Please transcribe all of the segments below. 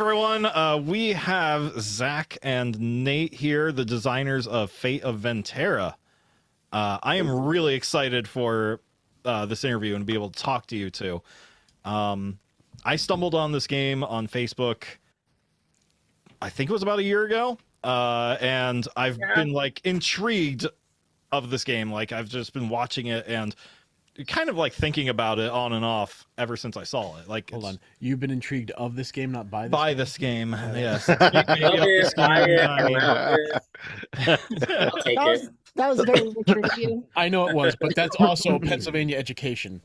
everyone. We have Zach and Nate here, the designers of Fate of Venterra. I am really excited for this interview and to be able to talk to you two. I stumbled on this game on Facebook, I think it was about a year ago, and I've been like intrigued of this game. Like I've just been watching it and kind of like thinking about it on and off ever since I saw it. Like, hold on, you've been intrigued of this game, not by this by game? this game. Yes. I'll take it. That was very mature of you. I know it was, but that's also Pennsylvania education.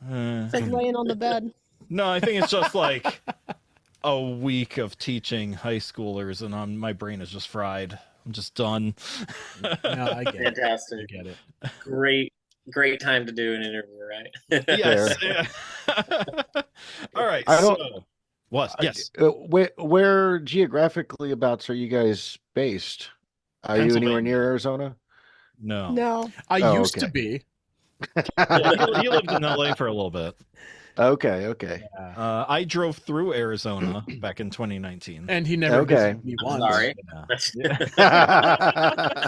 It's like laying on the bed. No, I think it's just like a week of teaching high schoolers, and my brain is just fried. I'm just done. No, I get Fantastic. it. I get it. Great time to do an interview, right? Yes. Yeah. All right. Yes. Where geographically abouts are you guys based? Are you anywhere near Arizona? No. No. I used to be. You lived in LA for a little bit. Okay. I drove through Arizona back in 2019. And he never visited me I'm once. sorry.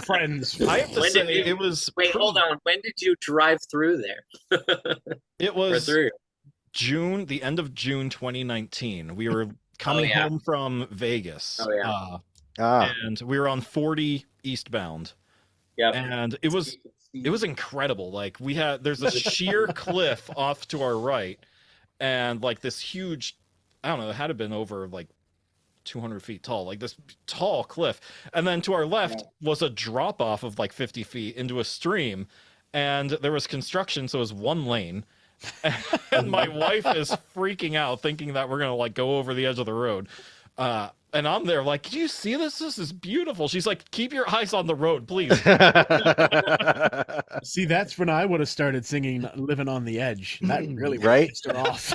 Friends. I have to say, it was... Wait, hold on. When did you drive through there? It was through? the end of June 2019. We were coming home from Vegas. Oh, yeah. And we were on 40 eastbound. Yep. And it was incredible. Like there's a sheer cliff off to our right, and like this huge, I don't know, it had to have been over like 200 feet tall, like this tall cliff. And then to our left was a drop off of like 50 feet into a stream, and there was construction, so it was one lane. And my wife is freaking out, thinking that we're gonna like go over the edge of the road. And I'm there like, "Can you see this? This is beautiful." She's like, "Keep your eyes on the road, please." See, that's when I would have started singing "Living on the Edge." That really pissed her off.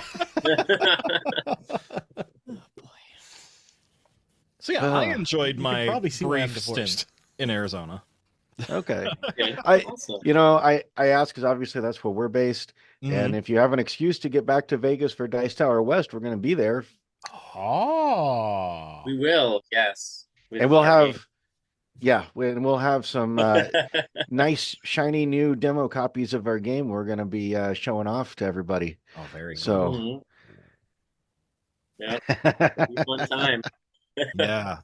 So yeah, I enjoyed my brief stint in Arizona. Okay. Awesome. I ask because obviously that's where we're based, and if you have an excuse to get back to Vegas for Dice Tower West, we're going to be there. Oh, we will, yes. And we'll have some nice, shiny new demo copies of our game we're going to be showing off to everybody. Oh, very cool. So, yeah, one time. yeah.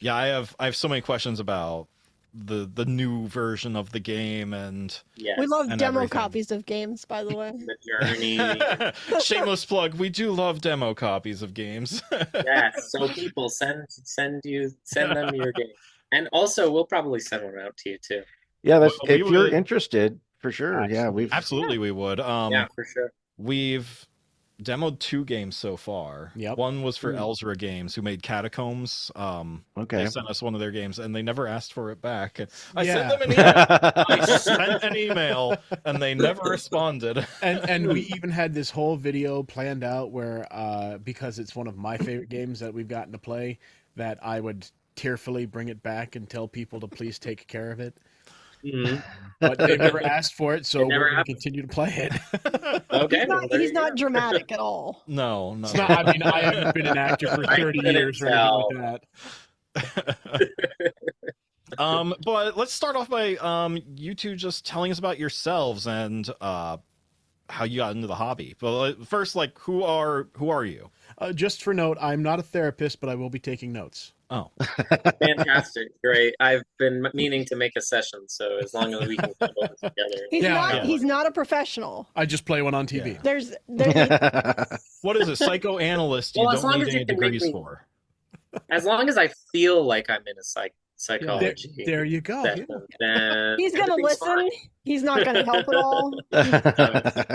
I have so many questions about the new version of the game, and we love demo everything. copies of games, by the way. The journey. Shameless plug, we do love demo copies of games. Yes, so people send them your game, and also we'll probably send one out to you too. Yeah, if you're interested, for sure. Absolutely. We would. Yeah, for sure. We've demoed 2 games so far. Yep. One was for Elzra Games, who made Catacombs. They sent us one of their games, and they never asked for it back. I sent them an email. I sent an email, and they never responded. And we even had this whole video planned out where, because it's one of my favorite games that we've gotten to play, that I would tearfully bring it back and tell people to please take care of it. But they never asked for it, so we're going to continue to play it. Okay, he's not dramatic at all. No. It's not, I mean, I haven't been an actor for 30 years or anything like that. But let's start off by you two just telling us about yourselves and how you got into the hobby. But first, like, who are you? Just for note, I'm not a therapist, but I will be taking notes. Oh, fantastic! Great. I've been meaning to make a session, so as long as we can put this together. He's not a professional. I just play one on TV. Yeah. What is it? Psychoanalyst? You don't need any degrees for. As long as I feel like I'm in a psychology. There you go. Then he's gonna listen. Fine. He's not gonna help at all.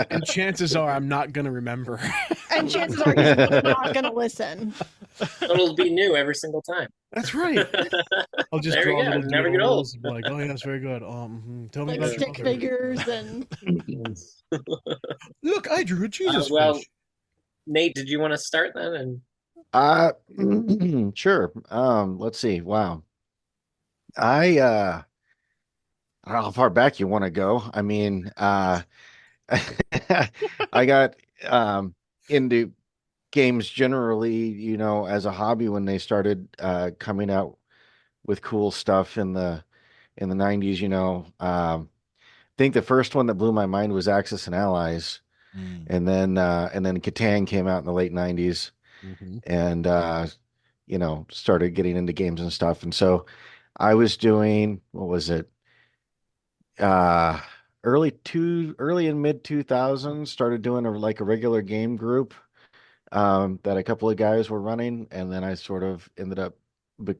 And chances are I'm not gonna remember. And chances are he's not gonna listen. It'll be new every single time. That's right. I'll just draw little never get old. Like, oh yeah, that's very good. Tell me like about stick figures and. Look, I drew a Jesus. Well, Nate, did you want to start then? Sure. Let's see. Wow. I don't know how far back you want to go. I mean, I got into games generally, as a hobby when they started coming out with cool stuff in the 90s, I think the first one that blew my mind was Axis and Allies, Mm. and then Catan came out in the late 90s, Mhm. and started getting into games and stuff. And so I was doing, what was it? Uh early and mid 2000s, started doing like a regular game group that a couple of guys were running, and then I sort of ended up be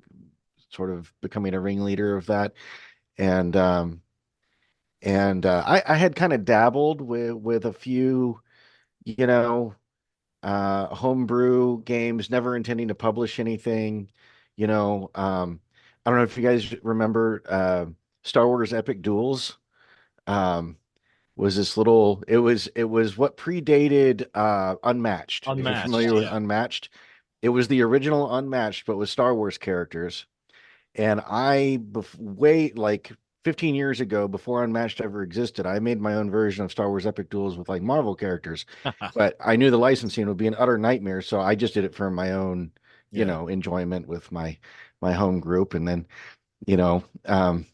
sort of becoming a ringleader of that. And I had kind of dabbled with a few, you know, homebrew games, never intending to publish anything. I don't know if you guys remember Star Wars Epic Duels. Um, was this little it was what predated Unmatched. If you're Unmatched, familiar with yeah. Unmatched, it was the original Unmatched, but with Star Wars characters. And way like 15 years ago, before Unmatched ever existed, I made my own version of Star Wars Epic Duels with like Marvel characters. But I knew the licensing would be an utter nightmare, so I just did it for my own, Yeah. enjoyment with my home group. And then, you know, um,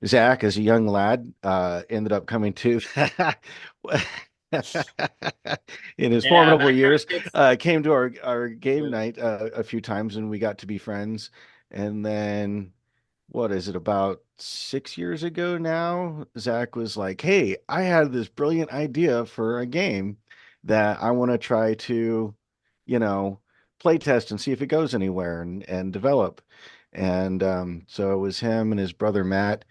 Zach, as a young lad, ended up coming to in his Yeah, formidable that kind of years, takes. came to our game night a few times, and we got to be friends. And then, what is it, about 6 years ago now, Zach was like, "Hey, I had this brilliant idea for a game that I want to try to, you know, play test and see if it goes anywhere and develop." And so it was him and his brother Matt,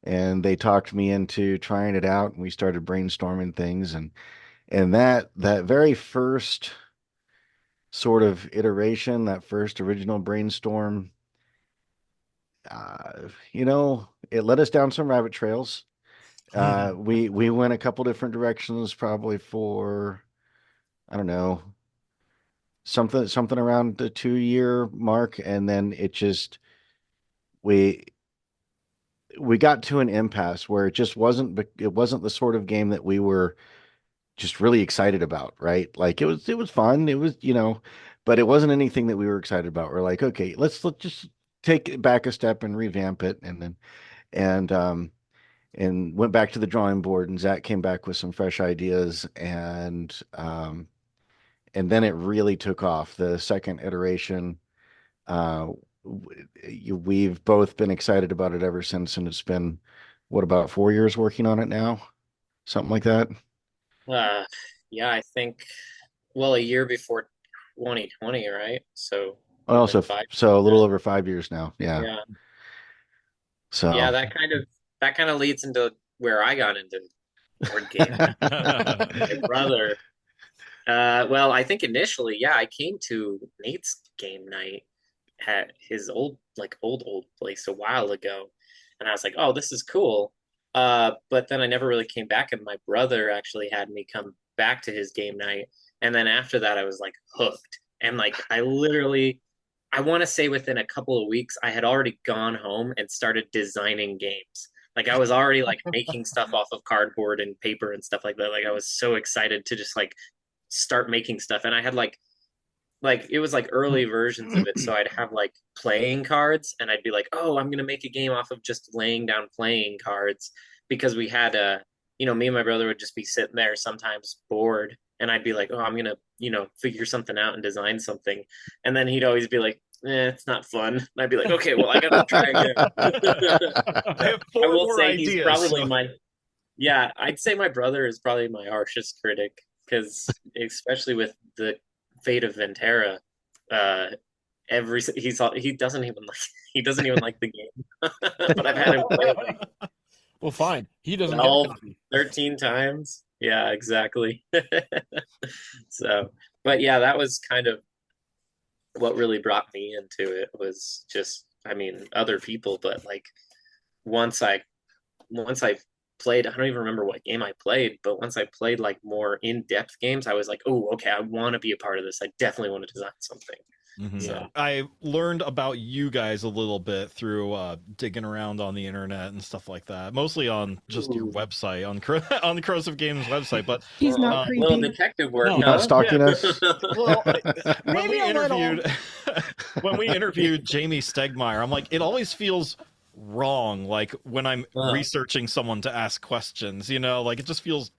and they talked me into trying it out, and we started brainstorming things, and that very first sort of iteration, that first original brainstorm, it led us down some rabbit trails. We went a couple different directions, probably for, I don't know, something around the 2 year mark, and then we we got to an impasse where it wasn't the sort of game that we were just really excited about, right? Like it was fun, but it wasn't anything that we were excited about. We're like, okay, let's just take it back a step and revamp it, and went back to the drawing board, and Zach came back with some fresh ideas, and then it really took off. The second iteration, uh, we've both been excited about it ever since, and it's been, what, about 4 years working on it now, something like that. Uh, yeah, I think. Well, a year before 2020, right? So would have been Also, 5 years so a little then. over 5 years now. Yeah. Yeah, So, yeah. That kind of leads into where I got into board games. My brother. Well, I think initially, yeah, I came to Nate's game night at his old place a while ago, and I was like, "Oh, this is cool." But then I never really came back, and my brother actually had me come back to his game night, and then after that, I was like hooked, and like I want to say within a couple of weeks, I had already gone home and started designing games. Like I was already like making stuff off of cardboard and paper and stuff like that. Like I was so excited to just like start making stuff, and I had like it was like early versions of it, so I'd have like playing cards, and I'd be like, oh, I'm gonna make a game off of just laying down playing cards, because we had me and my brother would just be sitting there sometimes bored, and I'd be like, oh, I'm gonna figure something out and design something, and then he'd always be like, it's not fun, and I'd be like, okay, well, I gotta try again. I have I four will more say he's ideas. probably So. yeah, I'd say my brother is probably my harshest critic, because especially with the Fate of Venterra, uh, he doesn't even like the game, but I've had him play it like Well, fine. He doesn't get a 12, copy. 13 times. Yeah, exactly. So, but yeah, that was kind of what really brought me into it, was just, I mean, other people, but like once I once I played, I don't even remember what game I played, but once I played like more in-depth games, I was like, oh, okay, I want to be a part of this. I definitely want to design something. Mhm. Yeah. I learned about you guys a little bit through digging around on the internet and stuff like that. Mostly on just your Ooh. website, on on the Corrosive Games website. But He's not Little creepy. detective work, No. You not huh? stalking us? well, when Maybe we a little. interviewed when we interviewed Jamie Stegmeyer, I'm like, it always feels wrong. Like when I'm researching someone to ask questions, like it just feels.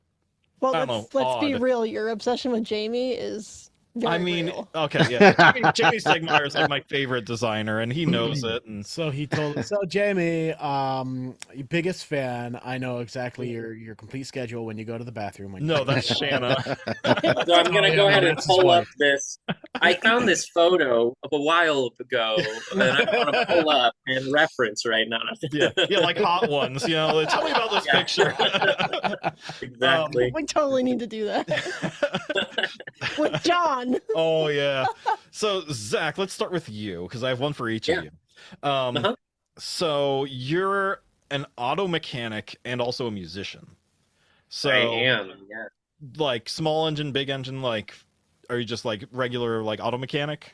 Well, I don't know, let's be odd. real. Your obsession with Jamie is very I mean, real. okay, yeah. Jamie Stegmeyer is like my favorite designer, and he knows it. And So he told. So Jamie, your biggest fan. I know exactly your complete schedule when you go to the bathroom. When no, that's Shanna. So I'm gonna yeah, go no, ahead and that's his pull up wife. this. I found this photo of a while ago, and I want to pull up and reference right now. Yeah, like Hot Ones. Like, tell me about this Yeah. picture. Exactly. We totally need to do that with John. Oh yeah. So Zach, let's start with you because I have one for each of you. Uh-huh. So you're an auto mechanic and also a musician. So I am. Yeah. like small engine, big engine, like are you just like regular like auto mechanic?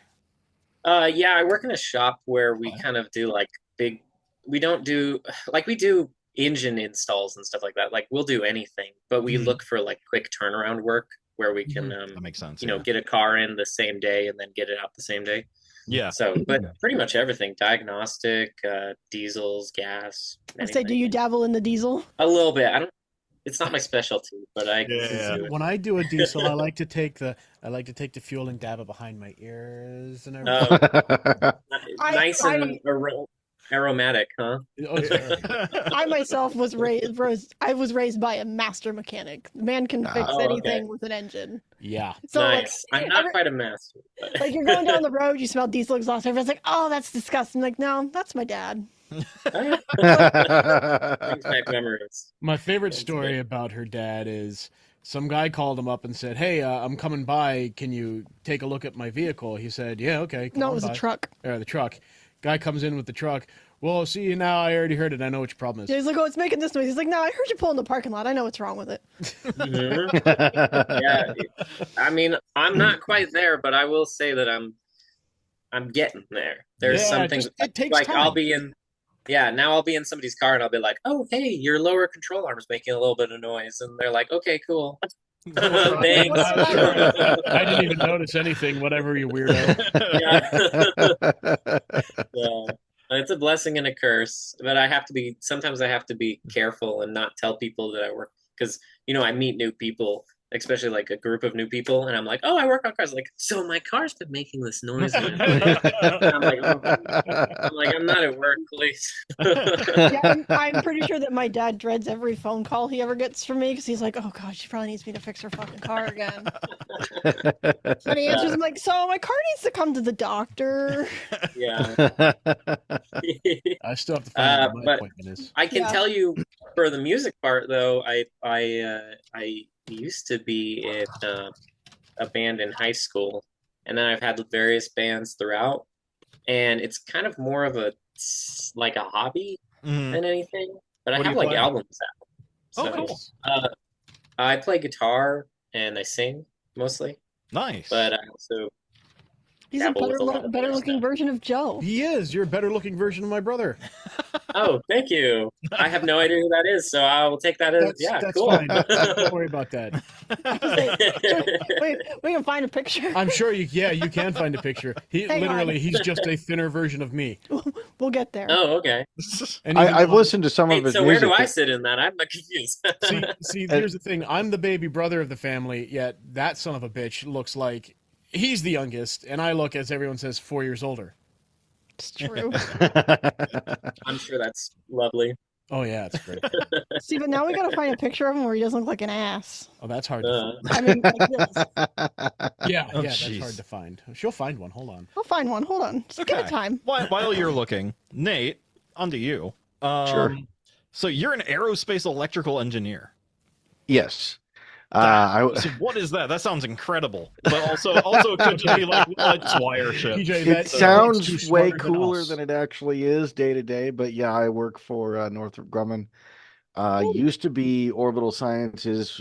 Yeah, I work in a shop where we kind of do like big. We don't do like we do engine installs and stuff like that. Like we'll do anything, but we Mhm. look for like quick turnaround work where we can, That makes sense. get a car in the same day and then get it out the same day. Yeah. So, but pretty much everything, diagnostic, diesels, gas, I say, do anything. you dabble in the diesel? A little bit. I don't. It's not my specialty, but I can Yeah. do it. When I do a diesel, I like to take the fuel and dab it behind my ears and everything. Nice and aromatic, huh? Oh, yeah. I myself was raised by a master mechanic. The man can fix Oh, okay. anything with an engine. Yeah. So Nice. I'm not quite a master. But... like you're going down the road, you smell diesel exhaust. Everyone's like, "Oh, that's disgusting." I'm like, no, that's my dad. Brings back memories. My favorite That's story good. about her dad is some guy called him up and said, "Hey, I'm coming by. Can you take a look at my vehicle?" He said, "Yeah, okay." Come No, on it was by." a truck. Or the truck. Guy comes in with the truck. Well, see, now I already heard it. I know what your problem is. He's like, "Oh, it's making this noise." He's like, "No, I heard you pull in the parking lot. I know what's wrong with it." Mhm. Yeah, I mean, I'm not quite there, but I will say that I'm getting there. There's Yeah, something it takes like time. I'll be in. Yeah, now I'll be in somebody's car and I'll be like, "Oh, hey, your lower control arm is making a little bit of noise," and they're like, "Okay, cool." Thanks. I didn't even notice anything. Whatever, you weirdo. Yeah. It's a blessing and a curse, but sometimes I have to be careful and not tell people that I work because, I meet new people, especially like a group of new people, and I'm like, "Oh, I work on cars." Like, so my car's been making this noise. And I'm like, "Oh." I'm not at work, please. Yeah, I'm pretty sure that my dad dreads every phone call he ever gets from me because he's like, "Oh God, she probably needs me to fix her fucking car again." And he answers, I'm like, "So my car needs to come to the doctor." Yeah. I still have to find out what my But appointment is. I can Yeah. tell you for the music part though, I used to be in a band in high school, and then I've had various bands throughout, and it's kind of more of like a hobby Mhm. than anything. But What I do have you like play? albums out. Oh, So cool. I play guitar and I sing mostly, Nice. but I also He's a dabble with a lot of better other looking stuff. version of Joe. He is. You're a better looking version of my brother. Oh, thank you. I have no idea who that is, so I will take that as That's cool. fine. Don't worry about that. We can find a picture. I'm sure you can find a picture. Hang on. He's just a thinner version of me. We'll get there. Oh, okay. And even I've though- listened to some of Wait, his so where music. do I sit in that? I'm not confused. See, here's the thing. I'm the baby brother of the family, yet that son of a bitch looks like he's the youngest, and I look, as everyone says, 4 years older. It's true. I'm sure that's lovely. Oh yeah, it's great. See, but now we gotta find a picture of him where he doesn't look like an ass. Oh, that's hard to find. I mean, like this. Yeah, Oh, that's jeez. hard to find. She'll find one. Hold on. I'll find one. Hold on. Just give it time. While you're looking, Nate, onto you. Sure. So you're an aerospace electrical engineer. Yes. So what is that? That sounds incredible. But also it could just be like it's wireship. TJ, It that's too sounds way smarter than cooler us. than it actually is day to day, but yeah, I work for Northrop Grumman. Used to be Orbital Sciences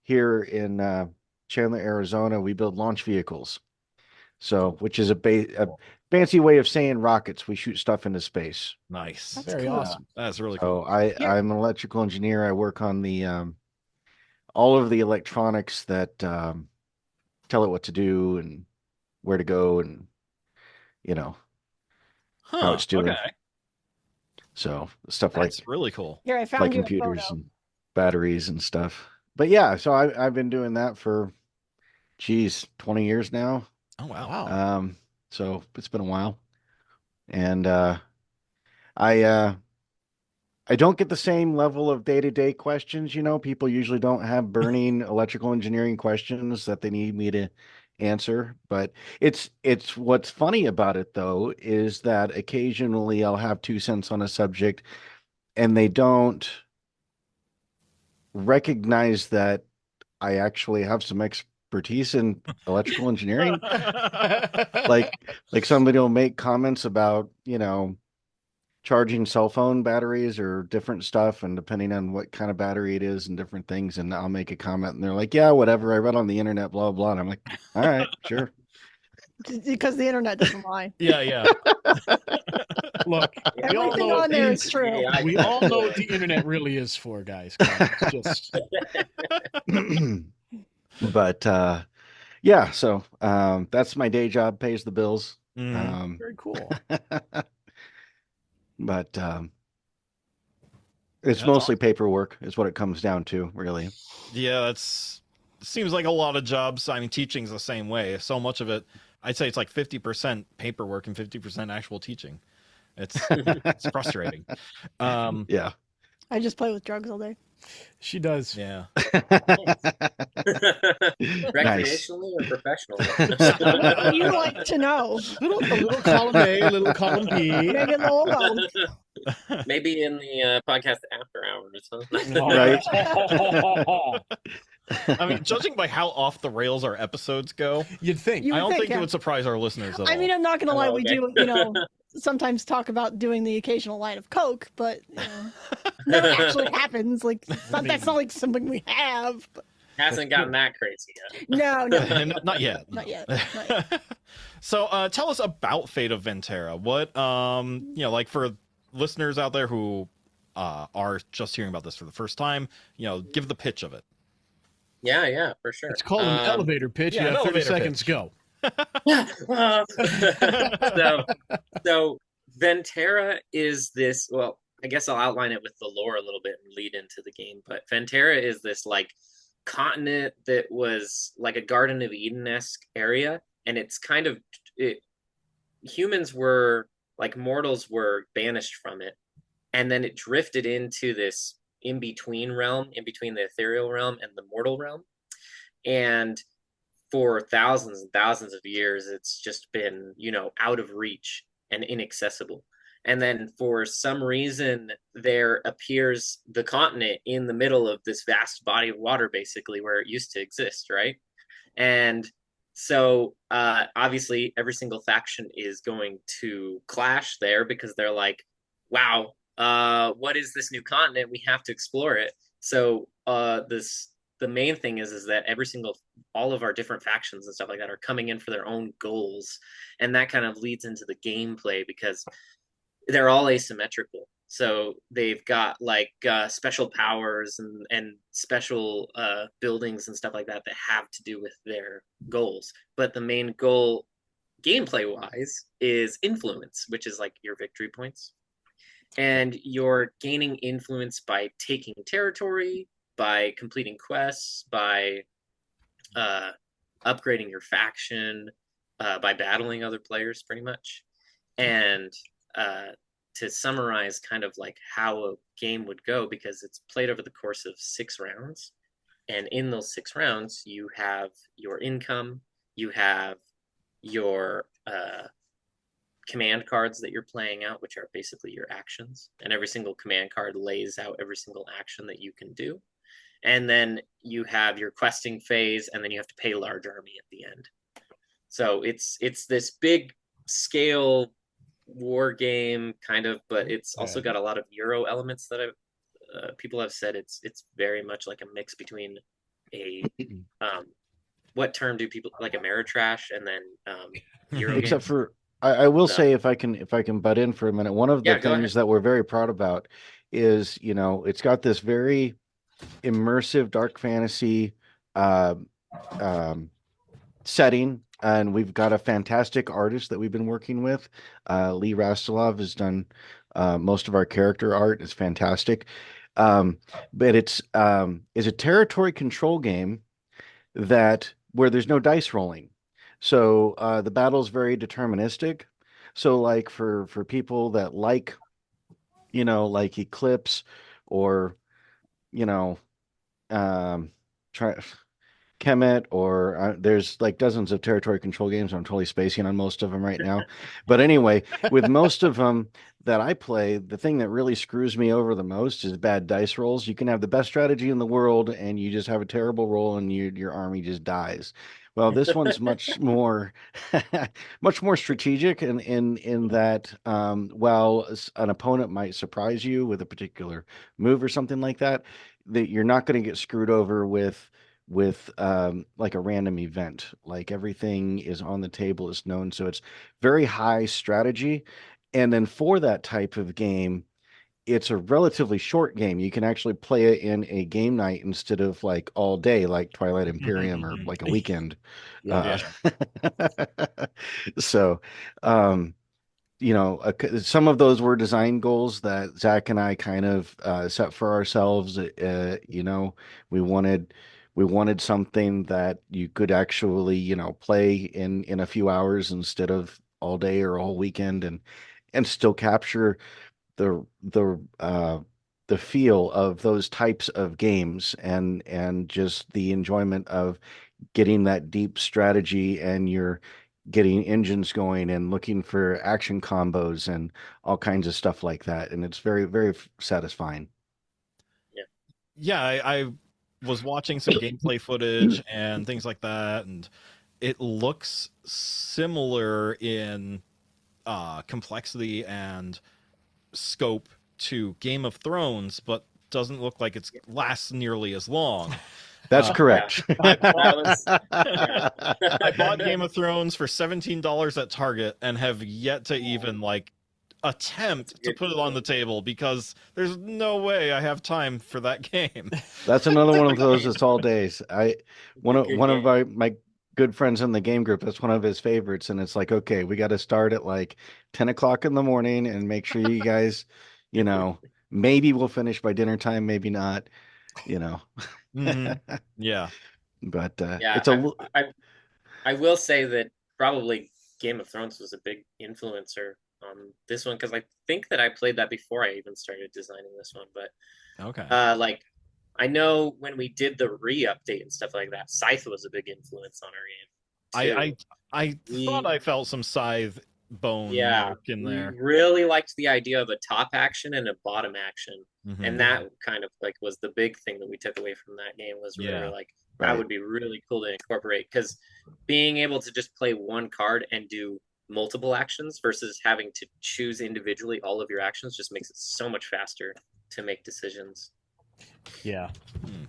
here in Chandler, Arizona. We build launch vehicles. So, which is a fancy way of saying rockets. We shoot stuff into space. Nice. That's Very cool. awesome. That's really So cool. I'm an electrical engineer. I work on the all of the electronics that tell it what to do and where to go and you know how Huh. it's doing. Okay. So stuff That's really cool. Here, I like found you a computers photo. and batteries and stuff. But yeah, so I've been doing that for 20 years now. Oh wow. Wow. So it's been a while. And I I don't get the same level of day-to-day questions. People usually don't have burning electrical engineering questions that they need me to answer. But it's what's funny about it though is that occasionally I'll have 2 cents on a subject and they don't recognize that I actually have some expertise in electrical engineering. Like like somebody will make comments about, charging cell phone batteries or different stuff, and depending on what kind of battery it is and different things, and I'll make a comment and they're like, yeah, whatever, I read on the internet, blah blah. And I'm like, all right, sure. Because the internet doesn't lie. Yeah. Look, we all Everything know on there is true. we all know what the internet really is for, guys. Come on, it's just But yeah, so that's my day job, pays the bills. Mhm. very cool. But it's That's mostly awesome. paperwork is what it comes down to, really. Yeah, that's seems like a lot of jobs. I mean, teaching's the same way. So much of it, I'd say it's like 50% paperwork and 50% actual teaching. It's frustrating. Yeah. I just play with drugs all day. She does. Yeah. Nice. Recreationally or professionally? What would you like to know? A little column A, a little column B. Maybe a little both. Maybe in the podcast after hours. Right. I mean, judging by how off the rails our episodes go, You'd think. You I would don't think, think it yeah. would surprise our listeners at I all. mean, I'm not gonna lie. Oh, We okay. do, sometimes talk about doing the occasional line of coke, but never actually happens. Like, that's not like something we have. But Hasn't gotten that crazy yet. no, Not yet. not no. yet. Not yet. So, tell us about Fate of Venterra. What, like for listeners out there who are just hearing about this for the first time, give the pitch of it. Yeah, for sure. It's called an elevator pitch. yeah, You an have 30 elevator seconds, pitch. go. So Venterra is this. Well, I guess I'll outline it with the lore a little bit and lead into the game. But Venterra is this like continent that was like a Garden of Eden-esque area, and it's kind of humans were like mortals were banished from it, and then it drifted into this in between realm, in between the ethereal realm and the mortal realm, and for thousands and thousands of years, it's just been, out of reach and inaccessible. And then for some reason, there appears the continent in the middle of this vast body of water, basically, where it used to exist, right? And so obviously, every single faction is going to clash there because they're like, wow, what is this new continent? We have to explore it. So the main thing is that all of our different factions and stuff like that are coming in for their own goals, and that kind of leads into the gameplay because they're all asymmetrical. So they've got like special powers and special buildings and stuff like that have to do with their goals. But the main goal, gameplay wise, is influence, which is like your victory points. And you're gaining influence by taking territory, by completing quests, by upgrading your faction, by battling other players, pretty much. And to summarize kind of like how a game would go, because it's played over the course of 6 rounds. And in those 6 rounds, you have your income, you have your command cards that you're playing out, which are basically your actions. And every single command card lays out every single action that you can do. And then you have your questing phase, and then you have to pay a large army at the end. So it's this big scale war game kind of, but it's also got a lot of Euro elements that people have said it's very much like a mix between a what term do people like Ameritrash and then Euro Except games? for I will No. say if I can butt in for a minute, one of the Yeah, go ahead. things that we're very proud about is, it's got this very immersive dark fantasy uh, um, setting, and we've got a fantastic artist that we've been working with. Lee Rastilov has done most of our character art. It's fantastic. Um, but it's a territory control game that where there's no dice rolling. So the battle's very deterministic. So like for people that like Eclipse or you know um try Kemet or there's like dozens of territory control games. I'm totally spacing on most of them right now. But anyway, with most of them that I play, the thing that really screws me over the most is bad dice rolls. You can have the best strategy in the world and you just have a terrible roll and your army just dies. Well, this one's much more much more strategic in that while an opponent might surprise you with a particular move or something like that, that you're not going to get screwed over with like a random event. Like everything is on the table, is known, so it's very high strategy. And then for that type of game, it's a relatively short game. You can actually play it in a game night instead of like all day, like Twilight Imperium or like a weekend. Yeah. Uh, Yeah. so, um, some of those were design goals that Zach and I kind of set for ourselves. We wanted we wanted something that you could actually, play in a few hours instead of all day or all weekend, and still capture the feel of those types of games and just the enjoyment of getting that deep strategy and you're getting engines going and looking for action combos and all kinds of stuff like that. And it's very, very satisfying. Yeah. Yeah, I was watching some gameplay footage and things like that, and it looks similar in complexity and scope to Game of Thrones, but doesn't look like it lasts nearly as long. That's Uh, Yeah. correct. I That bought was yeah. I bought Game of Thrones for $17 at Target and have yet to even like That's a attempt to good put it on the table because there's no way I have time for that game. That's another one of good those game. that's all days. It's One a of good one of game. my good friends in the game group, that's one of his favorites, and it's like, okay, we got to start at like 10 o'clock in the morning and make sure you guys, you know, maybe we'll finish by dinner time, maybe not, you know. Hmm. Yeah. But Yeah, it's a l- I will say that probably Game of Thrones was a big influencer on this one because I think that I played that before I even started designing this one. But Okay. like I know when we did the re-update and stuff like that, Scythe was a big influence on our I game I too. I thought We I felt some scythe bone Yeah, mark in we there. really liked the idea of a top action and a bottom action. And Hmm. that kind of like was the big thing that we took away from that game was we were Yeah. like, that right. would be really cool to incorporate because being able to just play one card and do multiple actions versus having to choose individually all of your actions just makes it so much faster to make decisions. Yeah. Hmm.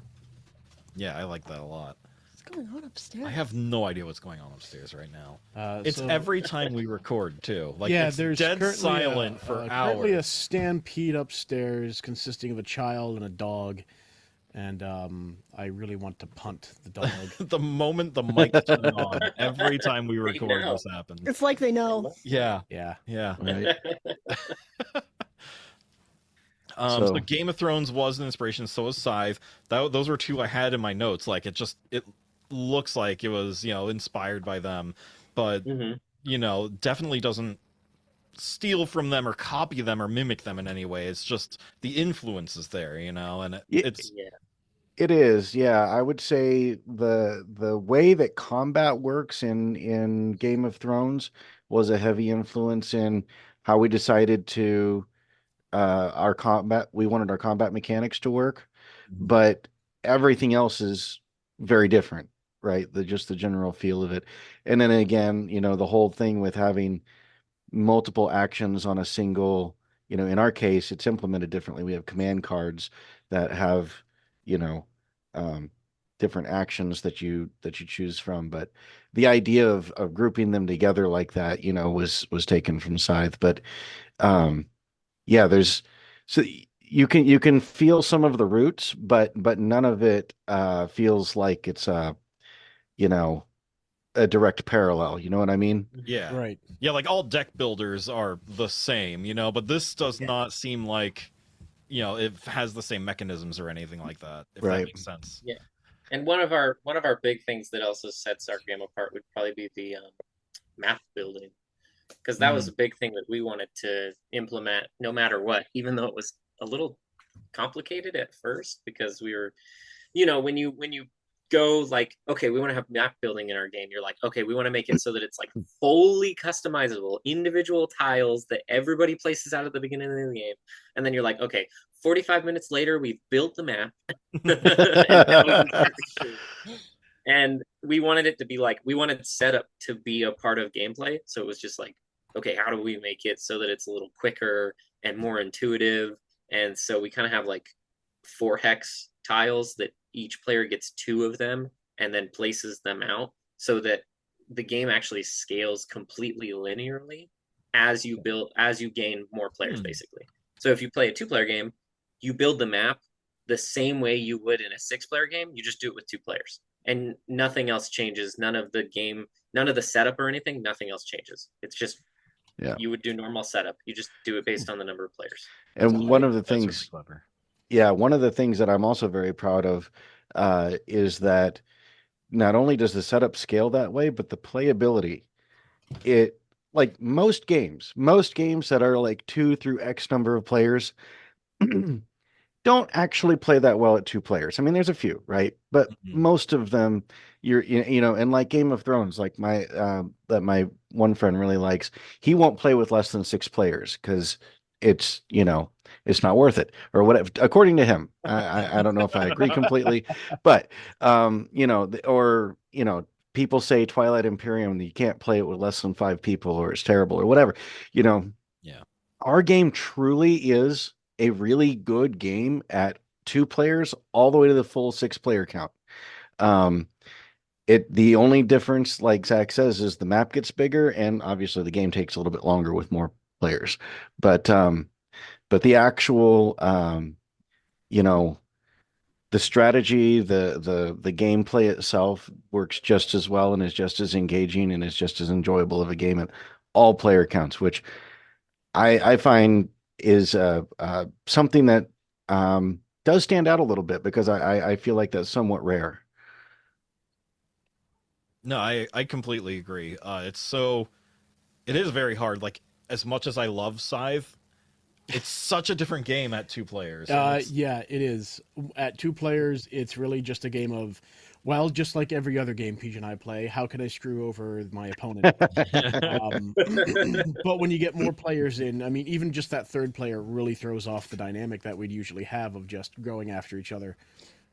Yeah, I like that a lot. What's going on upstairs? I have no idea what's going on upstairs right now. It's So every time we record too. Like yeah, it's there's dead currently silent for currently a hours. stampede upstairs consisting of a child and a dog, and I really want to punt the dog. The moment the mics turn on, every time we They record, know. this happens. It's like they know. Yeah, Yeah. yeah. Right. So So Game of Thrones was an inspiration. So was Scythe. Those were two I had in my notes. Like it looks like it was inspired by them, but Mhm. definitely doesn't steal from them or copy them or mimic them in any way. It's just the influence is there, and yeah, it's Yeah. it is. Yeah, I would say the way that combat works in Game of Thrones was a heavy influence in how we decided to our combat. We wanted our combat mechanics to work, but everything else is very different, right? Just the general feel of it. And then again, the whole thing with having multiple actions on a single, in our case, it's implemented differently. We have command cards that have, you know, um, different actions that you choose from. But the idea of grouping them together like that, was taken from Scythe. But um, yeah, so you can feel some of the roots, but none of it feels like it's you know a direct parallel. You know what I mean? Yeah. Right. Yeah, like all deck builders are the same, but this does not seem like, it has the same mechanisms or anything like that, if that Right. makes sense. Yeah. And one of our big things that also sets our game apart would probably be the map building, because that was a big thing that we wanted to implement no matter what, even though it was a little complicated at first, because we were, when you go like, okay, we want to have map building in our game, you're like, okay, we want to make it so that it's like fully customizable individual tiles that everybody places out at the beginning of the game, and then you're like, okay, 45 minutes later we've built the map and now we can start the game. And we wanted it to be like, we wanted setup to be a part of gameplay, so it was just like, okay, how do we make it so that it's a little quicker and more intuitive? And so we kind of have like 4 hex tiles that each player gets 2 of them and then places them out, so that the game actually scales completely linearly as you gain more players, basically. So if you play a 2-player game, you build the map the same way you would in a 6-player game. You just do it with 2 players, and nothing else changes. None of the setup or anything, nothing else changes. It's just, you would do normal setup. You just do it based on the number of players. And one of the That's things, super clever. yeah, one of the things that I'm also very proud of is that not only does the setup scale that way, but the playability. It like most games that are like 2 through X number of players don't actually play that well at 2 players. I mean, there's a few, right? But most of them, and like Game of Thrones, like that my one friend really likes, he won't play with less than 6 players because it's it's not worth it or whatever, according to him. I don't know if I agree completely, but or people say Twilight Imperium, you can't play it with less than 5 people or it's terrible or whatever. Yeah. Our game truly is a really good game at 2 players all the way to the full 6-player count. The only difference, like Zach says, is the map gets bigger, and obviously the game takes a little bit longer with more players. But the actual the strategy, the gameplay itself works just as well and is just as engaging and is just as enjoyable of a game at all player counts, which I find is something that does stand out a little bit, because I feel like that's somewhat rare. No, I completely agree. It is very hard. Like, as much as I love Scythe, it's such a different game at 2 players. Yeah, it is. At 2 players, it's really just a game of, well, just like every other game PJ and I play, how can I screw over my opponent? But when you get more players in, I mean, even just that 3rd player really throws off the dynamic that we'd usually have of just going after each other.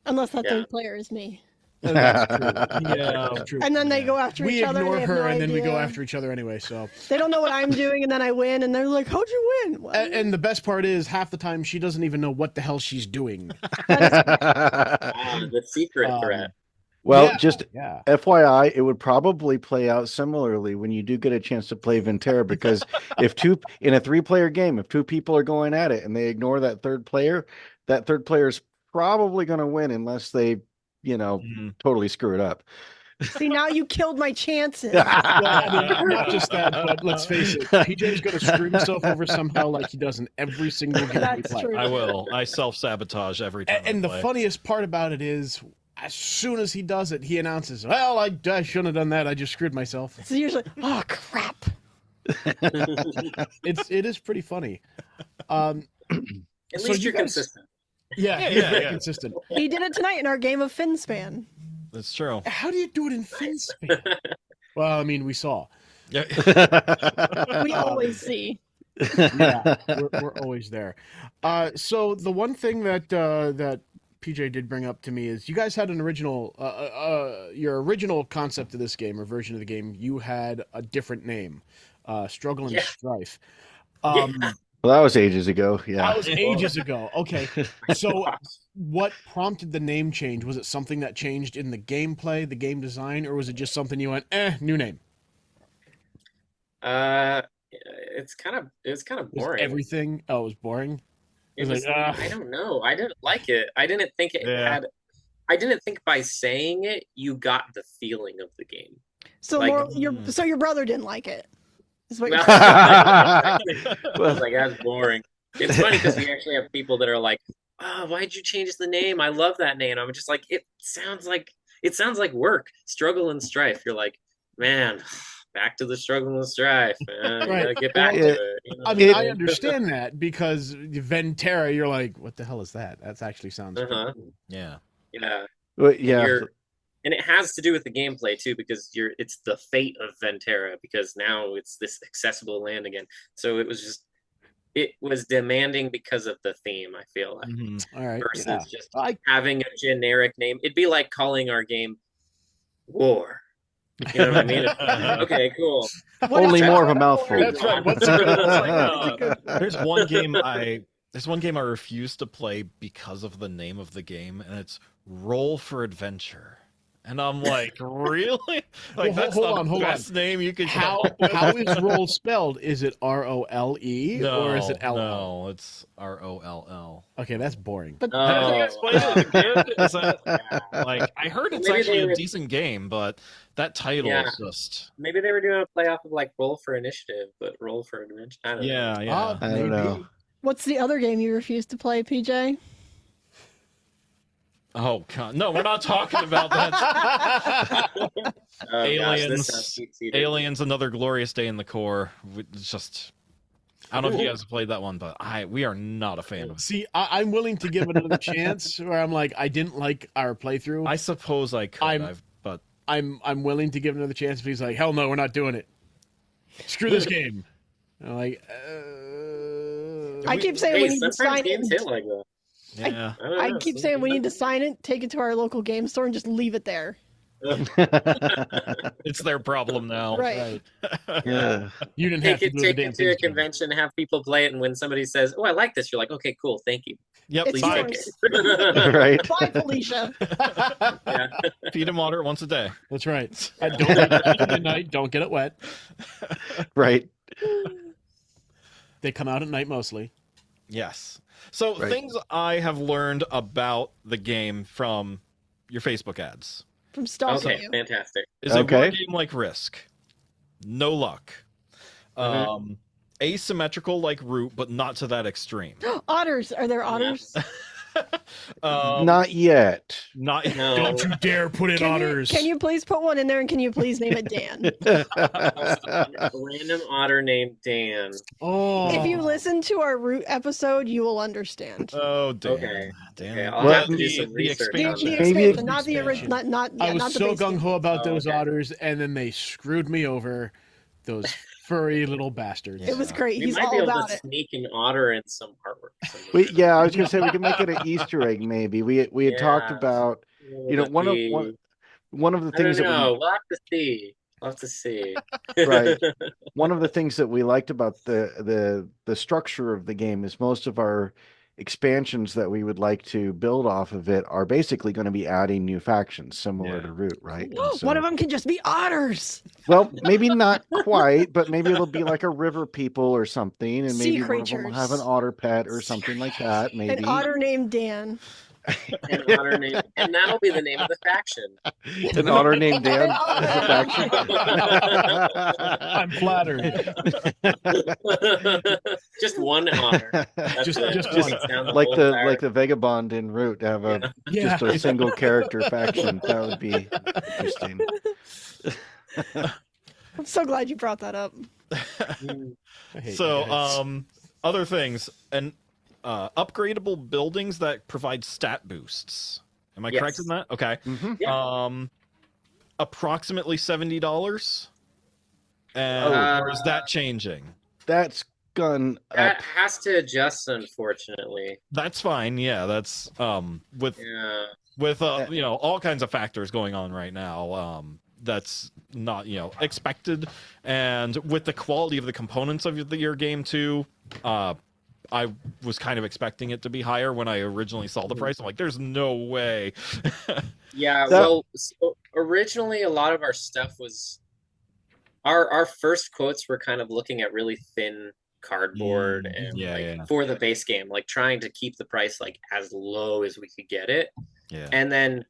Unless that 3rd player is me. That's true. Yeah. That's true. And then they go after We each other. ignore and her, no and then we go idea. after each other anyway. So They don't know what I'm doing, and then I win, and they're like, "How'd you win?" Well, and the best part is, half the time she doesn't even know what the hell she's doing. The secret threat. Well, Yeah, just yeah. FYI, it would probably play out similarly when you do get a chance to play Venterra, because in a 3-player game, if 2 people are going at it and they ignore that 3rd player, that 3rd player is probably going to win unless they, totally screw it up. See, now you killed my chances. Well, I mean, not just that, but let's face it, PJ's going to screw himself over somehow, like he does in every single game we That's play. true. I will. I self-sabotage every time. And I the play. funniest part about it is, as soon as he does it, he announces, "Well, I shouldn't have done that. I just screwed myself." It's usually, oh crap. It is pretty funny. At So least you you're guys- consistent. Yeah, Yeah, very yeah. consistent. He did it tonight in our game of Finspan. That's true. How do you do it in Finspan? Well, I mean, we saw. Yeah. We always see. Yeah, we're always there. So the one thing that PJ did bring up to me is, you guys had an original, your original concept of this game, or version of the game, you had a different name, Struggle and Yeah. Strife. Well, that was ages ago. That Yeah. was ages ago. Okay. So what prompted the name change? Was it something that changed in the gameplay, the game design, or was it just something you went, new name? Uh, it's kind of Was boring. everything? Oh, it was boring. It was, like, I don't know. I didn't like it. I didn't think it Yeah. had. I didn't think by saying it you got the feeling of the game. So Like- your brother didn't like it. Is what you're Well, saying. I was like, that's boring. It's funny because we actually have people that are like, "Oh, why'd you change the name? I love that name." I'm just like, it sounds like work, struggle and strife. You're like, man, back to the struggle and strife. Man. You Right. gotta get back Yeah. to it. You know? I mean, I understand that because Venterra, you're like, what the hell is that? That actually sounds pretty Uh-huh. cool. Yeah. Yeah. Well, yeah. And it has to do with the gameplay too, because it's the fate of Venterra, because now it's this accessible land again. So it was demanding because of the theme, I feel like, Mhm. All right. versus Yeah. just I, having a generic name. It'd be like calling our game War. You know what I mean? Okay, cool. What Only is more of that? a mouthful. That's right. What's it There's one game I refuse to play because of the name of the game, and it's Roll for Adventure. And I'm like, really? Like, Well, that's hold the on, hold best name you could how is roll spelled? Is it ROLE or is it LL? No, it's ROLL. Okay, that's boring. But Have you guys played it as a kid? Is that Yeah. like I heard it's Maybe actually they a were- decent game, but that title Yeah. is just Maybe they were doing a play off of like Roll for Initiative, but Roll for Adventure. I don't know. yeah. I don't know. what's the other game you refuse to play, PJ? Oh god, no, we're not talking about that. Oh, gosh, Aliens. this sounds deep-seated. Aliens, Another Glorious Day in the Core. It's just, I don't know if you guys have played that one, but we are not a fan of it. See, I'm willing to give it another chance. Where I'm like, I didn't like our playthrough. I suppose I could I'm- have, but I'm willing to give it another chance. But he's like, hell no, we're not doing it. Screw this game. And I'm like, I keep saying Hey, we need to sometimes sign games it. hit like that. yeah. I don't I know, keep some saying we need to games- sign it, take it to our local game store, and just leave it there. It's their problem now. Right. Yeah. you didn't have Take to it, do the take damn it to a thing. convention, have people play it, and when somebody says, "Oh, I like this," you're like, "Okay, cool, thank you. Yep. It's Please Bye. take yours. it." Right. Bye, Felicia. Yeah. Feed them water once a day. That's right. Don't drink it at midnight. Don't get it wet. Right. They come out at night mostly. Yes. So Right. things I have learned about the game from your Facebook ads From stalking Okay, you. fantastic. is a Okay. war game like Risk. No luck. Asymmetrical like Root, but not to that extreme. Otters. Are there otters? Not yet. Not No. Don't you dare put in otters. Can you please put one in there and can you please name it Dan? A random otter named Dan. Oh. If you listen to our root episode, you will understand. Oh damn. Okay. Damn. Okay, I'll Well, have to do the- some the research The, on the that. Maybe expansion, not the original, expansion. not I was not the so base game. gung ho about Oh, those okay. otters, and then they screwed me over. Those furry little bastards. It was great. We He's might be all able about to it. sneak an otter in some artwork. somewhere. Yeah, I was gonna say we could make it an Easter egg. Maybe we had talked Yeah. about Will know, it one of- be- one of the I don't things that know. We'll have to see. We'll have to see. Right. one of the things that we liked about the structure of the game is most of our expansions that we would like to build off of it are basically going to be adding new factions similar Yeah. to Root, right? And One so- of them can just be otters. Well, maybe not quite, but maybe it'll be like a river people or something, and Sea maybe one of them will have an creatures. otter pet or something like that. Maybe An otter named Dan. An otter named, and that'll be the name of the faction. an otter named Dan. An as a faction. I'm flattered. Just one otter. That's Just- it. just Just one. down like whole the entire- like the Vagabond in Root to have a Yeah. just a single character faction. That would be interesting. I'm so glad you brought that up. Mm. I hate So, you guys. other things and upgradable buildings that provide stat boosts. Am I correct Yes. in that? Okay. Mhm. Yeah. Approximately $70. And or is that changing? That's gone That up. has to adjust, unfortunately. That's fine. Yeah, that's with Yeah. all kinds of factors going on right now. That's not expected, and with the quality of the components of your game too. I was kind of expecting it to be higher when I originally saw the price. I'm like, there's no way. Yeah, That- well, so originally a lot of our stuff was our first quotes were kind of looking at really thin cardboard and yeah, like yeah. for the base game, like trying to keep the price like as low as we could get it. Yeah. And then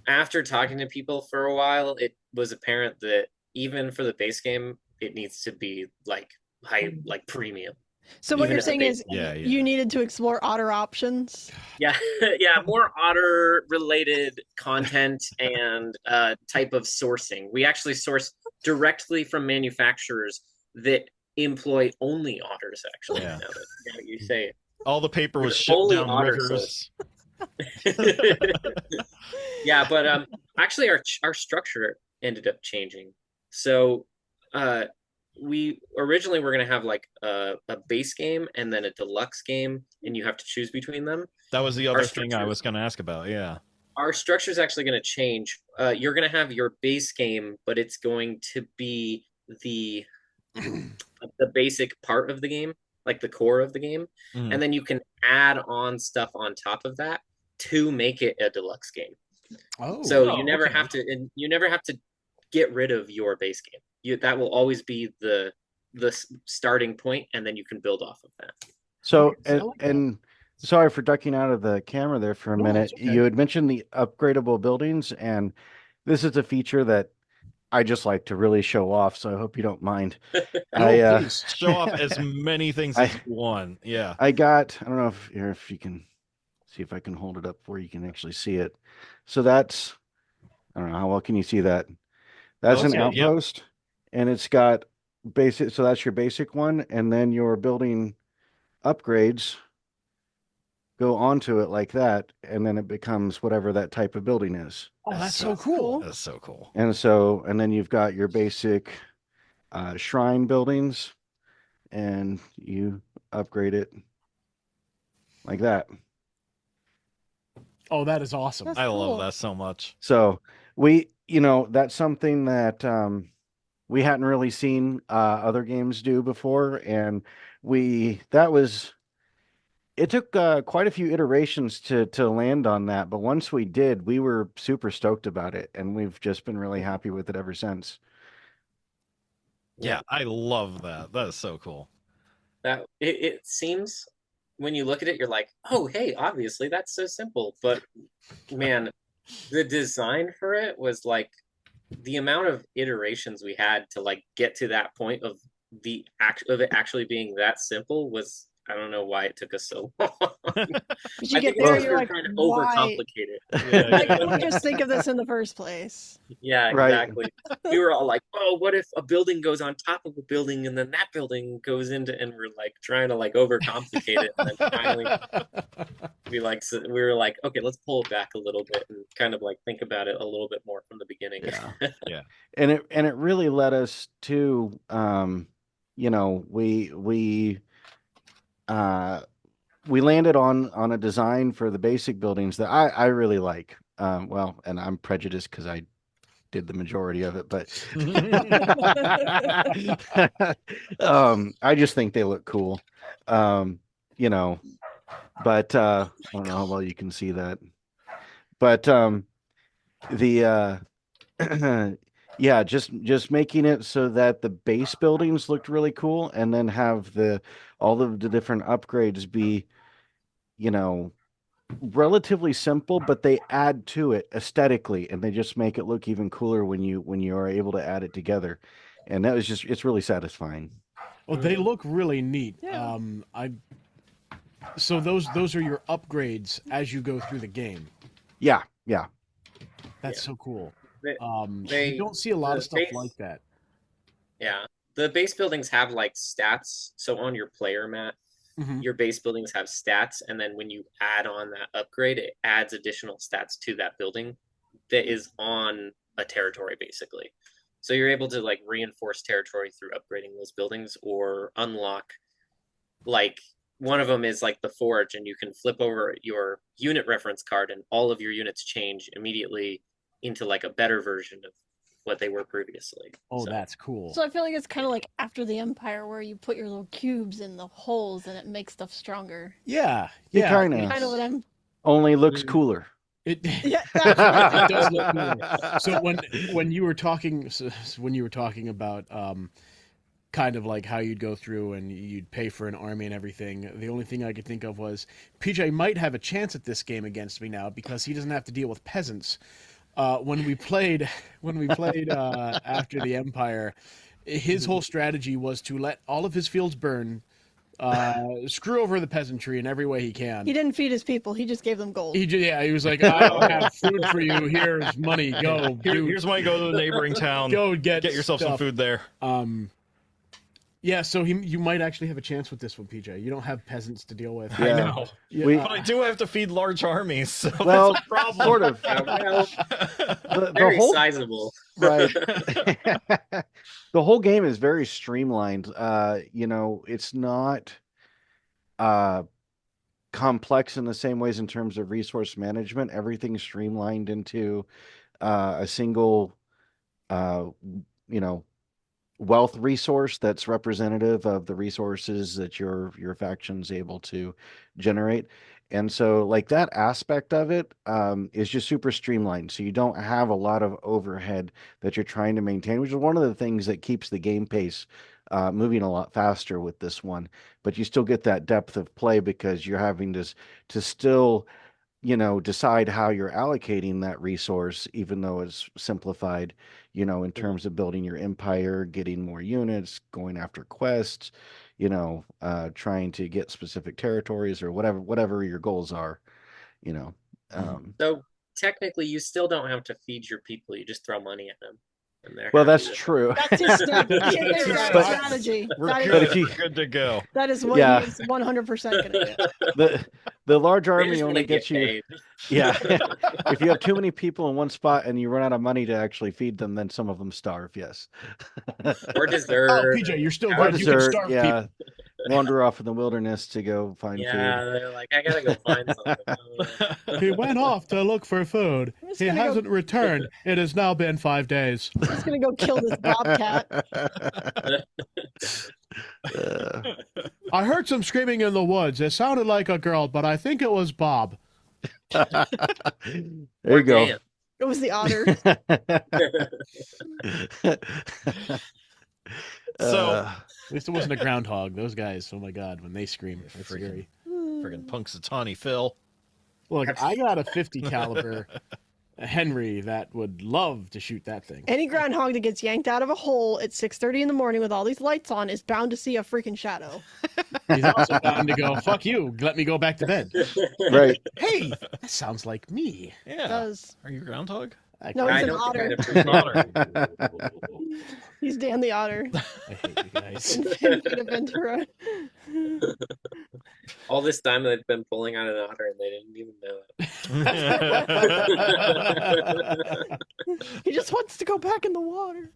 after talking to people for a while, it was apparent that even for the base game, it needs to be like high, like premium. So what Even you're if the saying base- is Yeah, yeah. you needed to explore otter options. Yeah, yeah, more otter related content and type of sourcing. We actually source directly from manufacturers that employ only otters. Actually, Yeah. now that you say All the paper was It's shipped only down otter rivers. it. Yeah, but actually, our structure ended up changing. So, we originally were gonna have like a base game and then a deluxe game, and you have to choose between them. That was the Our other thing I structure- was going to ask about. Yeah. Our structure is actually going to change. You're going to have your base game, but it's going to be the basic part of the game, like the core of the game, Mhm. and then you can add on stuff on top of that to make it a deluxe game. Oh, So Oh, you never okay. have to, and you never have to get rid of your base game. That will always be the starting point, and then you can build off of that. So I like that. and sorry for ducking out of the camera there for a No, minute. it's okay. You had mentioned the upgradable buildings, and this is a feature that I just like to really show off. So I hope you don't mind. no, please. Show off as many things as you want. Yeah. I don't know if you can see if I can hold it up where you can actually see it. So that's, I don't know, how well can you see that? That's an Okay, yep. outpost, and it's got basic, so that's your basic one, and then your building upgrades go onto it like that, and then it becomes whatever that type of building is. Oh, that's so That's cool. cool. That's so cool. And then you've got your basic shrine buildings, and you upgrade it like that. Oh, that is awesome. That's I cool. love that so much. So that's something that we hadn't really seen other games do before, and it took quite a few iterations to land on that, but once we did, we were super stoked about it, and we've just been really happy with it ever since. Yeah, I love that. That is so cool. That it seems when you look at it, you're like, oh, hey, obviously that's so simple. But man, the design for it was like the amount of iterations we had to like get to that point of it actually being that simple was, I don't know why it took us so long. Did you I get think there? it's You're we're like, trying to why? overcomplicate it. Like, don't just think of this in the first place. Yeah, Right. exactly. We were all like, oh, what if a building goes on top of a building and then that building goes into, and we're like trying to like overcomplicate it. And then finally we were like, okay, let's pull it back a little bit and kind of like think about it a little bit more from the beginning. Yeah. And it really led us to we landed on a design for the basic buildings that I really like. And I'm prejudiced because I did the majority of it, but I just think they look cool. But I don't know how well you can see that. But the yeah, just making it so that the base buildings looked really cool, and then have all of the different upgrades be, relatively simple, but they add to it aesthetically, and they just make it look even cooler when you are able to add it together. And that was it's really satisfying. Well, they look really neat. Yeah. So those are your upgrades as you go through the game. Yeah. That's so cool. They- You don't see a lot the of stuff base- like that. Yeah. The base buildings have like stats. So on your player mat, Mhm. your base buildings have stats, and then when you add on that upgrade, it adds additional stats to that building that is on a territory basically. So you're able to like reinforce territory through upgrading those buildings or unlock, like one of them is like the forge, and you can flip over your unit reference card and all of your units change immediately into like a better version of what they were previously. Oh, So, that's cool. So I feel like it's kind of like after the Empire, where you put your little cubes in the holes and it makes stuff stronger. Yeah, It yeah. kind Kind of of what I'm. only looks cooler. It Yeah, it does look cooler. So when you were talking about kind of like how you'd go through and you'd pay for an army and everything, the only thing I could think of was PJ might have a chance at this game against me now because he doesn't have to deal with peasants. When we played after the Empire, his whole strategy was to let all of his fields burn, screw over the peasantry in every way he can. he didn't feed his people. He just gave them gold. He was like, I don't have food for you. Here's money. Go. Here's money. Go to the neighboring town. Go get yourself some stuff. food there. Yeah, so you might actually have a chance with this one, PJ. You don't have peasants to deal with. Yeah. I know. Yeah, But I do have to feed large armies, so Well, that's a problem. sort of. well, The very whole sizable. right. The whole game is very streamlined. It's not complex in the same ways in terms of resource management. Everything's streamlined into a single, uh, you know, wealth resource that's representative of the resources that your faction's able to generate. And so like that aspect of it is just super streamlined. So you don't have a lot of overhead that you're trying to maintain, which is one of the things that keeps the game pace moving a lot faster with this one. But you still get that depth of play because you're having to still decide how you're allocating that resource, even though it's simplified, in terms of building your empire, getting more units, going after quests, trying to get specific territories or whatever your goals are, you know. So technically, you still don't have to feed your people. You just throw money at them. And they're Well, happy that's with it. true. That's his strategy. We're That good. is, We're good to go. that is what Yeah. he's 100% going to do. The large They army just only wanna get gets you. paid. Yeah. If you have too many people in one spot and you run out of money to actually feed them, then some of them starve. Yes. Or dessert. Oh, PJ, you're still Or good. You can Dessert, starve yeah. people. Wander off in the wilderness to go find Yeah, food. they're like, I gotta go find something. He went off to look for food. I'm just He gonna go- hasn't returned. It has now been 5 days. I'm just going to go kill this bobcat. Uh, I heard some screaming in the woods. It sounded like a girl, but I think it was Bob. there Or you go. Dan. It was the otter. So- At least it wasn't a groundhog. Those guys, oh my god, when they scream, it's Freaking- scary. Friggin' Punxsutawney Phil. Look, I got a 50 caliber Henry that would love to shoot that thing. Any groundhog that gets yanked out of a hole at 6:30 in the morning with all these lights on is bound to see a freaking shadow. He's also bound to go, fuck you, let me go back to bed. Right. Hey, that sounds like me. Yeah. Does. Are you a groundhog? No, I he's an don't think otter. I'd appreciate Otter. He's Dan the otter. I hate you guys. In Fate of Venterra. All this time they've been pulling on an otter and they didn't even know it. He just wants to go back in the water.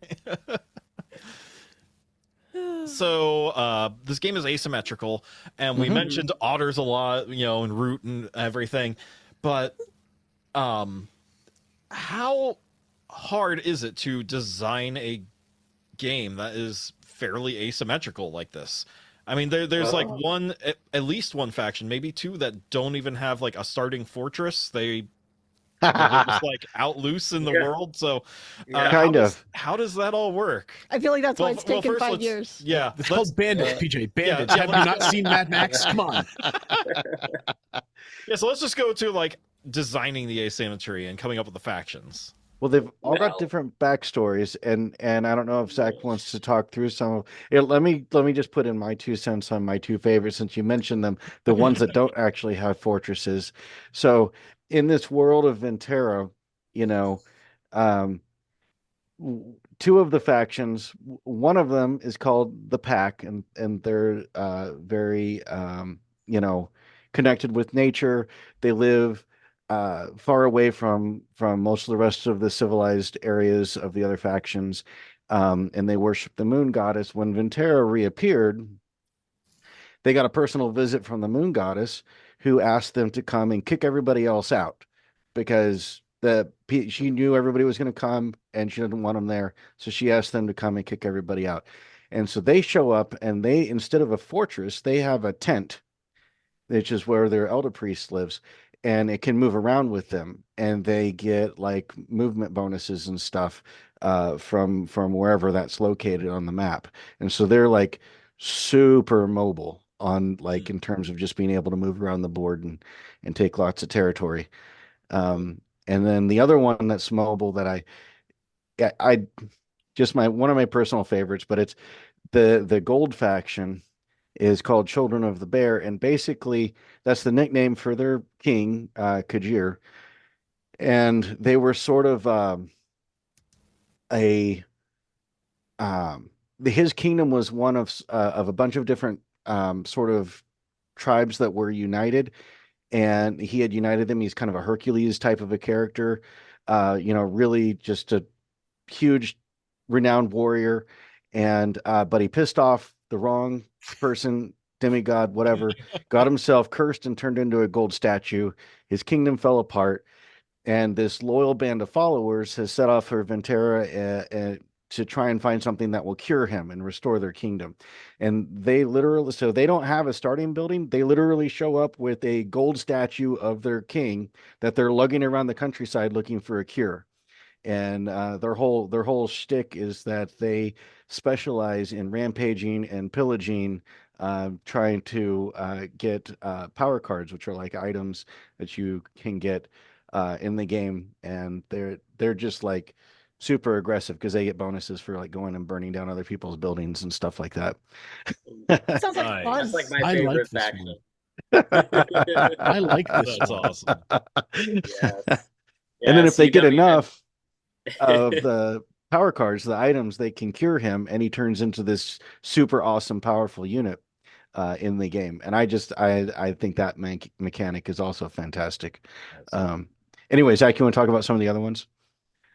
So this game is asymmetrical, and we Mhm. mentioned otters a lot, and root and everything. But how hard is it to design a game that is fairly asymmetrical like this? I mean, there's like at least one faction, maybe two, that don't even have like a starting fortress. They're just like out loose in the Yeah. world. So Yeah. Kind of. how does that all work? I feel like that's why it's taken first 5 let's- years. Yeah, It's let's- called Bandits, PJ. Bandits. yeah, Have you not seen Mad Max? Come on. yeah. So let's just go to like designing the asymmetry and coming up with the factions. Well, they've all Well. got different backstories, and I don't know if Zach wants to talk through some of it. Let me just put in my 2 cents on my two favorites, since you mentioned them, the ones that don't actually have fortresses. So in this world of Venterra, um, two of the factions, one of them is called the Pack, and they're very connected with nature. They live far away from most of the rest of the civilized areas of the other factions, and they worship the moon goddess. When Venterra reappeared, they got a personal visit from the moon goddess, who asked them to come and kick everybody else out, because she knew everybody was going to come, and she didn't want them there, so she asked them to come and kick everybody out. And so they show up, and they, instead of a fortress, they have a tent, which is where their elder priest lives, and it can move around with them, and they get like movement bonuses and stuff from wherever that's located on the map. And so they're like super mobile on like in terms of just being able to move around the board and take lots of territory. And then the other one that's mobile that I just my one of my personal favorites, but it's the gold faction is called Children of the Bear, and basically that's the nickname for their king, Kajir. And they were sort of a his kingdom was one of a bunch of different sort of tribes that were united, and he had united them. He's kind of a Hercules type of a character, really just a huge, renowned warrior, and but he pissed off the wrong person, demigod, whatever, got himself cursed and turned into a gold statue. His kingdom fell apart, and this loyal band of followers has set off for Venterra to try and find something that will cure him and restore their kingdom. And they literally, so they don't have a starting building. They literally show up with a gold statue of their king that they're lugging around the countryside looking for a cure. And their whole shtick is that they specialize in rampaging and pillaging, trying to get power cards, which are like items that you can get in the game, and they're just like super aggressive because they get bonuses for like going and burning down other people's buildings and stuff like that. Sounds like Nice. fun. That's like my I like favorite this faction. I like this That's one. awesome. Yes. And then if they get CW enough of the power cards, the items, they can cure him, and he turns into this super awesome, powerful unit in the game. And I think that mechanic is also fantastic. Anyway, Zach, you want to talk about some of the other ones?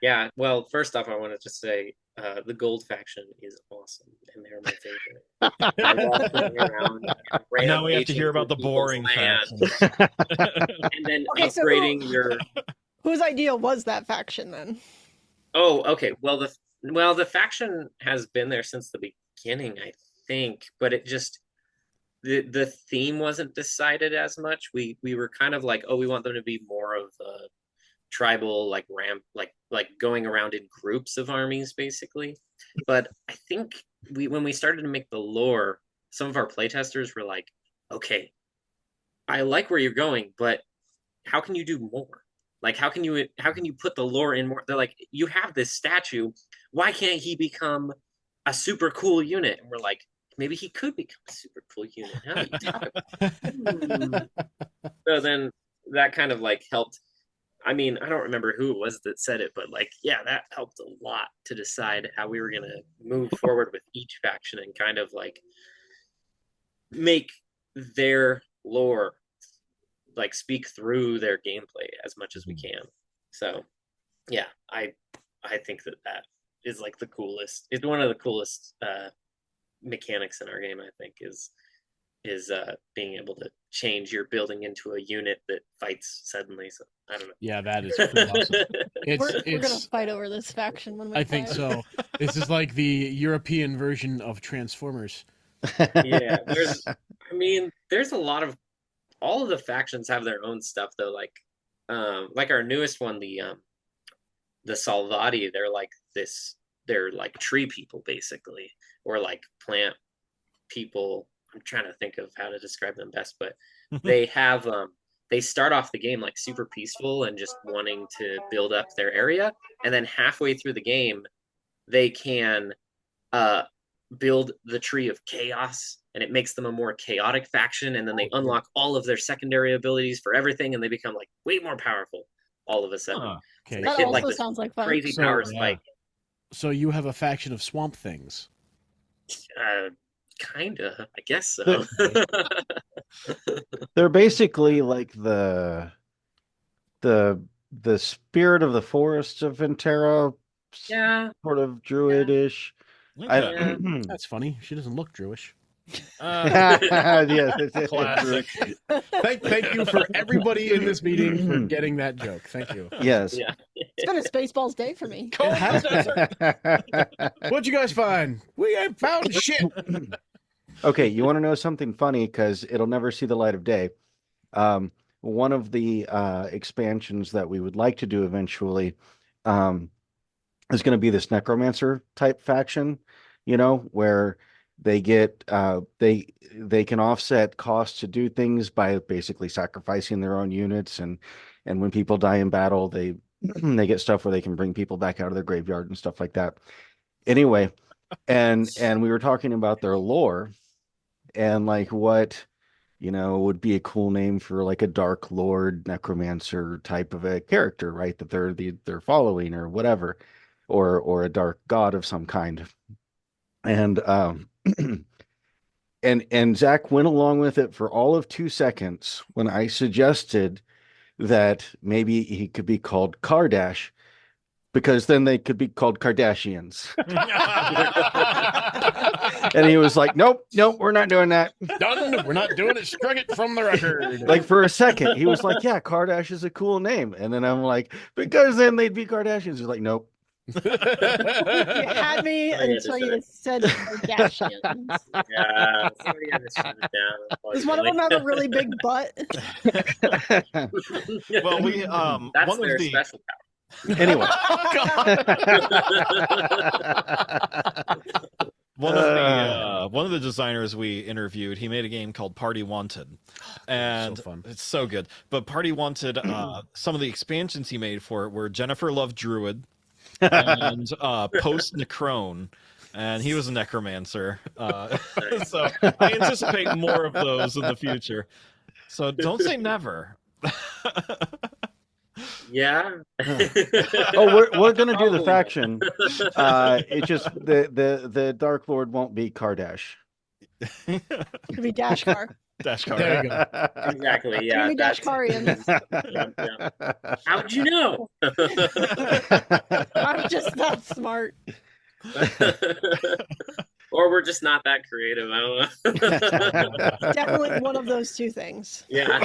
Yeah, well, first off, I want to just say the Gold faction is awesome, and they're my favorite. I love going around and Now we have to rampaging hear about through the people's boring lands, factions. and then Okay, so upgrading your. Whose idea was that faction then? Oh, okay. Well, the faction has been there since the beginning, I think, but it just the theme wasn't decided as much. We were kind of like, oh, we want them to be more of a tribal, like ramp, like going around in groups of armies, basically. But I think when we started to make the lore, some of our playtesters were like, okay, I like where you're going, but how can you do more? Like how can you put the lore in more? They're like, you have this statue, why can't he become a super cool unit? And we're like, maybe he could become a super cool unit. Now that you talk about so then that kind of like helped. I mean, I don't remember who it was that said it, but like, yeah, that helped a lot to decide how we were gonna move forward with each faction and kind of like make their lore like speak through their gameplay as much as we can. So, yeah, I think that is like the coolest. It's one of the coolest mechanics in our game. I think is being able to change your building into a unit that fights suddenly. So I don't know. Yeah, that is pretty awesome. We're gonna fight over this faction when we I think play. so. This is like the European version of Transformers. Yeah, there's a lot of all of the factions have their own stuff though. Like our newest one, the Salvati, they're like tree people basically, or like plant people. I'm trying to think of how to describe them best, but they have they start off the game like super peaceful and just wanting to build up their area, and then halfway through the game, they can uh, build the tree of chaos, and it makes them a more chaotic faction, and then they unlock all of their secondary abilities for everything, and they become like way more powerful all of a sudden. Huh. Okay, That hit, also like, this sounds like fun. crazy So, power yeah. spike. so you have a faction of Swamp Things. Kinda, I guess so. They're basically like the the spirit of the forests of Venterra, Yeah, sort of druidish. Okay. Yeah. That's funny. She doesn't look Jewish. Yes, Classic. Thank you for everybody in this meeting for getting that joke. Thank you. Yes. Yeah. It's been a Spaceballs day for me. Cold as desert. What'd you guys find? We ain't found shit. Okay, you want to know something funny because it'll never see the light of day. One of the expansions that we would like to do eventually is going to be this necromancer type faction, where they get they can offset costs to do things by basically sacrificing their own units, and when people die in battle, they they get stuff where they can bring people back out of their graveyard and stuff like that. Anyway, and we were talking about their lore and like what would be a cool name for like a dark lord necromancer type of a character, right? That they're following or whatever, or a dark god of some kind. And and Zach went along with it for all of 2 seconds when I suggested that maybe he could be called Kardash, because then they could be called Kardashians. And he was like, nope, we're not doing that. Done. We're not doing it. Struck it from the record. Like for a second, he was like, yeah, Kardash is a cool name. And then I'm like, because then they'd be Kardashians. He's like, nope. You had me until you said Kardashians. Yeah, somebody had to shut it down. Does one of them have a really big butt? Well, we That's one their of the special power. Anyway. One of the designers we interviewed, he made a game called Party Wanted, and So fun. it's so good. But Party Wanted, some of the expansions he made for it were Jennifer Love Druid and Post Necrone, and he was a necromancer. So I anticipate more of those in the future. So don't say never. Yeah. Oh, we're gonna do the Probably. faction. It just the Dark Lord won't be Kardash. Could be Dash Car. Dash car. There you go. Exactly. Yeah. Maybe That's, Dashkarians. yeah. How'd you know? I'm just that smart. Or we're just not that creative. I don't know. Definitely one of those two things. Yeah.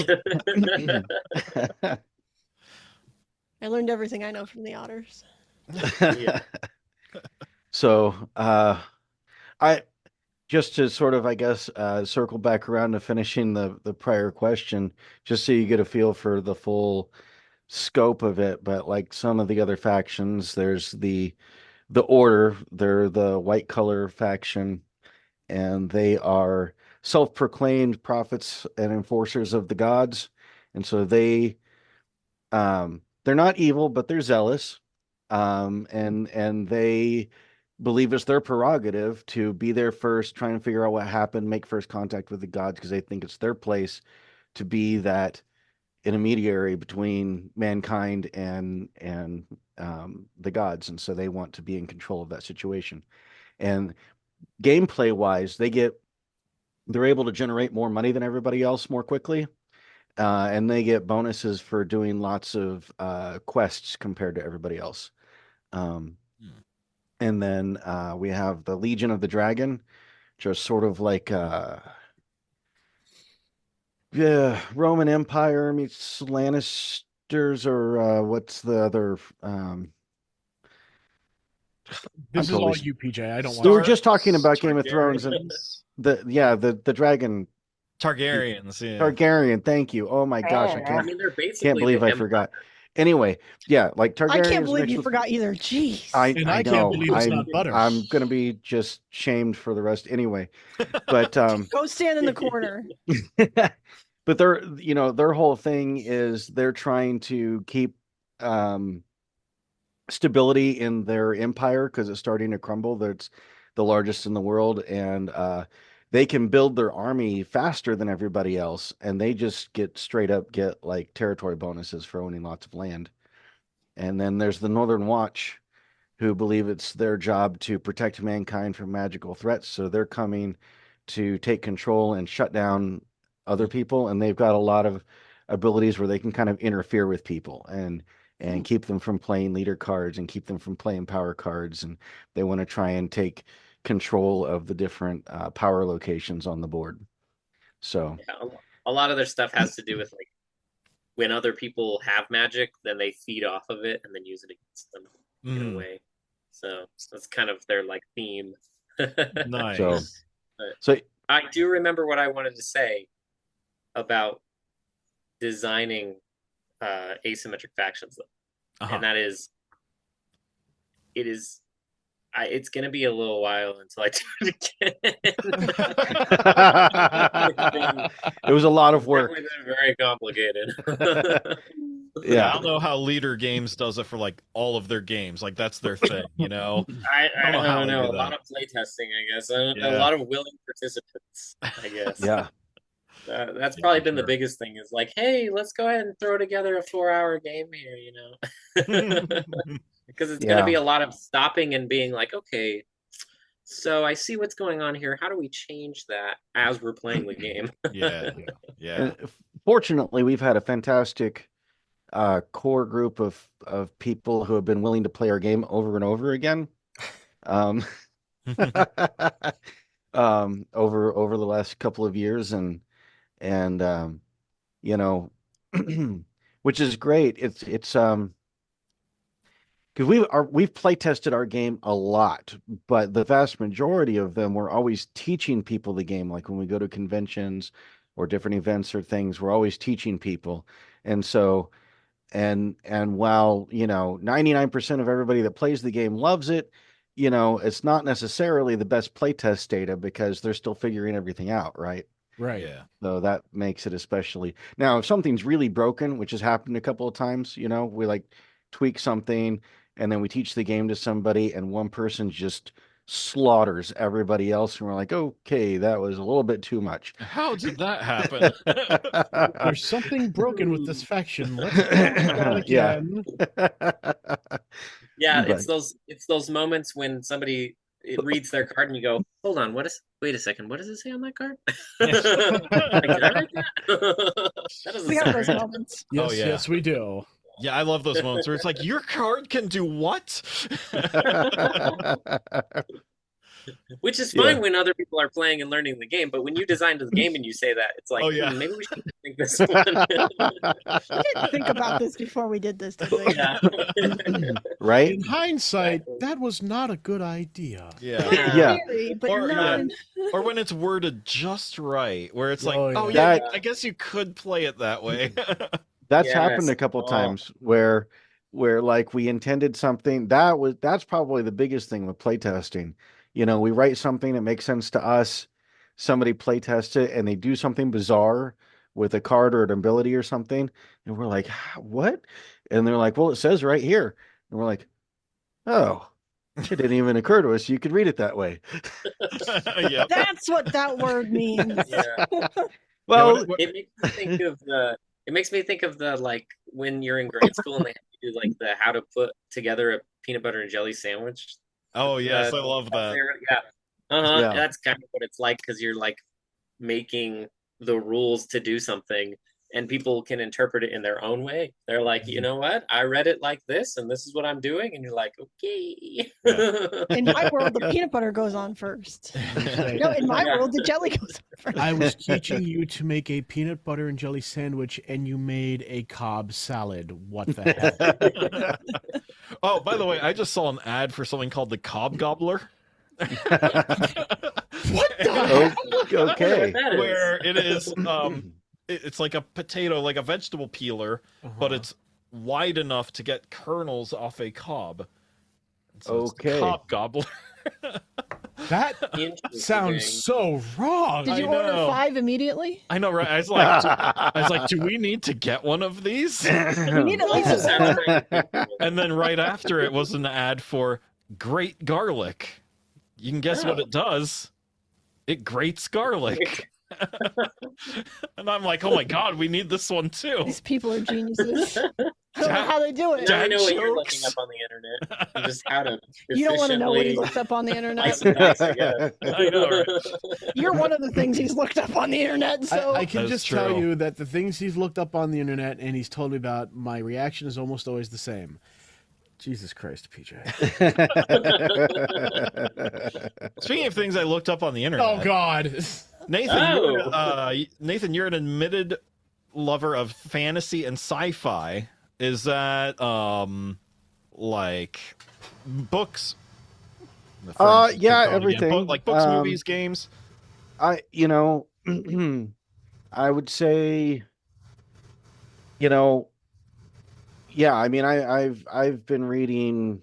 I learned everything I know from the otters. Yeah. So, I just to sort of, I guess, circle back around to finishing the prior question, just so you get a feel for the full scope of it. But like some of the other factions, there's the Order. They're the white color faction, and they are self-proclaimed prophets and enforcers of the gods, and so they're not evil, but they're zealous, and they believe it's their prerogative to be there first, try and figure out what happened, make first contact with the gods, because they think it's their place to be that intermediary between mankind and the gods, and so they want to be in control of that situation. And gameplay wise, they're able to generate more money than everybody else more quickly. And they get bonuses for doing lots of quests compared to everybody else. And then we have the Legion of the Dragon, just sort of like Roman Empire meets Lannisters, or what's the other? This is totally all you, PJ. I don't We were want. just talking about Game of Thrones and the dragon. Targaryens, yeah. Targaryen, thank you. Oh my gosh, I I mean, they're basically can't believe the I Empire. forgot. Anyway, yeah, like Targaryens. I can't believe mixed you with- forgot either. Jeez. And I can't know. believe it's not butter. I'm gonna be just shamed for the rest anyway. But Go stand in the corner. but their whole thing is they're trying to keep stability in their empire because it's starting to crumble. That's the largest in the world, and they can build their army faster than everybody else, and they just get like territory bonuses for owning lots of land. And then there's the Northern Watch, who believe it's their job to protect mankind from magical threats, so they're coming to take control and shut down other people, and they've got a lot of abilities where they can kind of interfere with people and keep them from playing leader cards and keep them from playing power cards, and they want to try and take control of the different power locations on the board. So Yeah, a lot of their stuff has to do with like when other people have magic, then they feed off of it and then use it against them in a way. So that's kind of their like theme. Nice. So I do remember what I wanted to say about designing asymmetric factions, though. And that is, it's going to be a little while until I do it again. It was a lot of work. It's very complicated. Yeah, I don't know how Leader Games does it for like all of their games. Like that's their thing, you know. I don't know. A lot of playtesting, I guess. A lot of willing participants, I guess. Yeah. That's probably been the biggest thing. Is like, hey, let's go ahead and throw together a 4-hour game here, you know. Because it's going to be a lot of stopping and being like, okay, so I see what's going on here. How do we change that as we're playing the game? Yeah. And fortunately, we've had a fantastic core group of people who have been willing to play our game over and over again. Over the last couple of years, and you know, which is great. It's because we've play tested our game a lot, but the vast majority of them we're always teaching people the game. Like when we go to conventions or different events or things, we're always teaching people. And so, and while 99% of everybody that plays the game loves it, it's not necessarily the best playtest data because they're still figuring everything out, right? Right. Yeah. So that makes it especially. Now, if something's really broken, which has happened a couple of times, we like tweak something and then we teach the game to somebody and one person just slaughters everybody else and we're like, okay, that was a little bit too much. How did that happen? There's something broken with this faction. Let's do that again. Yeah, it's those moments when somebody reads their card and you go, hold on, wait a second, what does it say on that card? Like, did I write that? That doesn't We have those moments. Yes, yes, we do. Yeah, I love those moments where it's like, your card can do what? Which is fine when other people are playing and learning the game, but when you design the game and you say that, it's like, maybe we should think this one. We didn't think about this before we did this, did we? Yeah. Right? In hindsight, that was not a good idea. Yeah. Theory, but or when it's worded just right, where it's like, I guess you could play it that way. That's happened a couple times where like we intended something that's probably the biggest thing with playtesting. We write something that makes sense to us, somebody playtests it and they do something bizarre with a card or an ability or something, and we're like, what? And they're like, well, it says right here. And we're like, oh, it didn't even occur to us you could read it that way. That's what that word means. Yeah. Well, it makes me think of the like when you're in grade school and they have to do like the how to put together a peanut butter and jelly sandwich. Oh yes, I love that. Yeah. That's kind of what it's like because you're like making the rules to do something and people can interpret it in their own way. They're like, you know what? I read it like this and this is what I'm doing. And you're like, okay. Yeah. In my world, the peanut butter goes on first. No, in my world, the jelly goes on first. I was teaching you to make a peanut butter and jelly sandwich and you made a Cobb salad. What the hell? Oh, by the way, I just saw an ad for something called the Cobb Gobbler. What the hell? Okay. Where it is it's like a potato, like a vegetable peeler, but it's wide enough to get kernels off a cob. So it's the Cobb Gobbler. That sounds so wrong. Did you order 5 immediately? I know, right? I was like, do we need to get one of these? We need at least And then right after it was an ad for grate garlic. You can guess what it does. It grates garlic. And I'm like, oh my god, we need this one too. These people are geniuses. I don't know how they do it. I know what you're looking up on the internet. And just how to You don't want to know what he looked up on the internet. I know, right? You're one of the things he's looked up on the internet. So I can just true. tell you that the things he's looked up on the internet and he's told me about, my reaction is almost always the same. Jesus Christ, PJ. Speaking of things I looked up on the internet. Oh God. Nathan, you're an admitted lover of fantasy and sci-fi. Is that like books? Yeah, everything. Like books, movies, games. I would say, yeah, I mean, I've been reading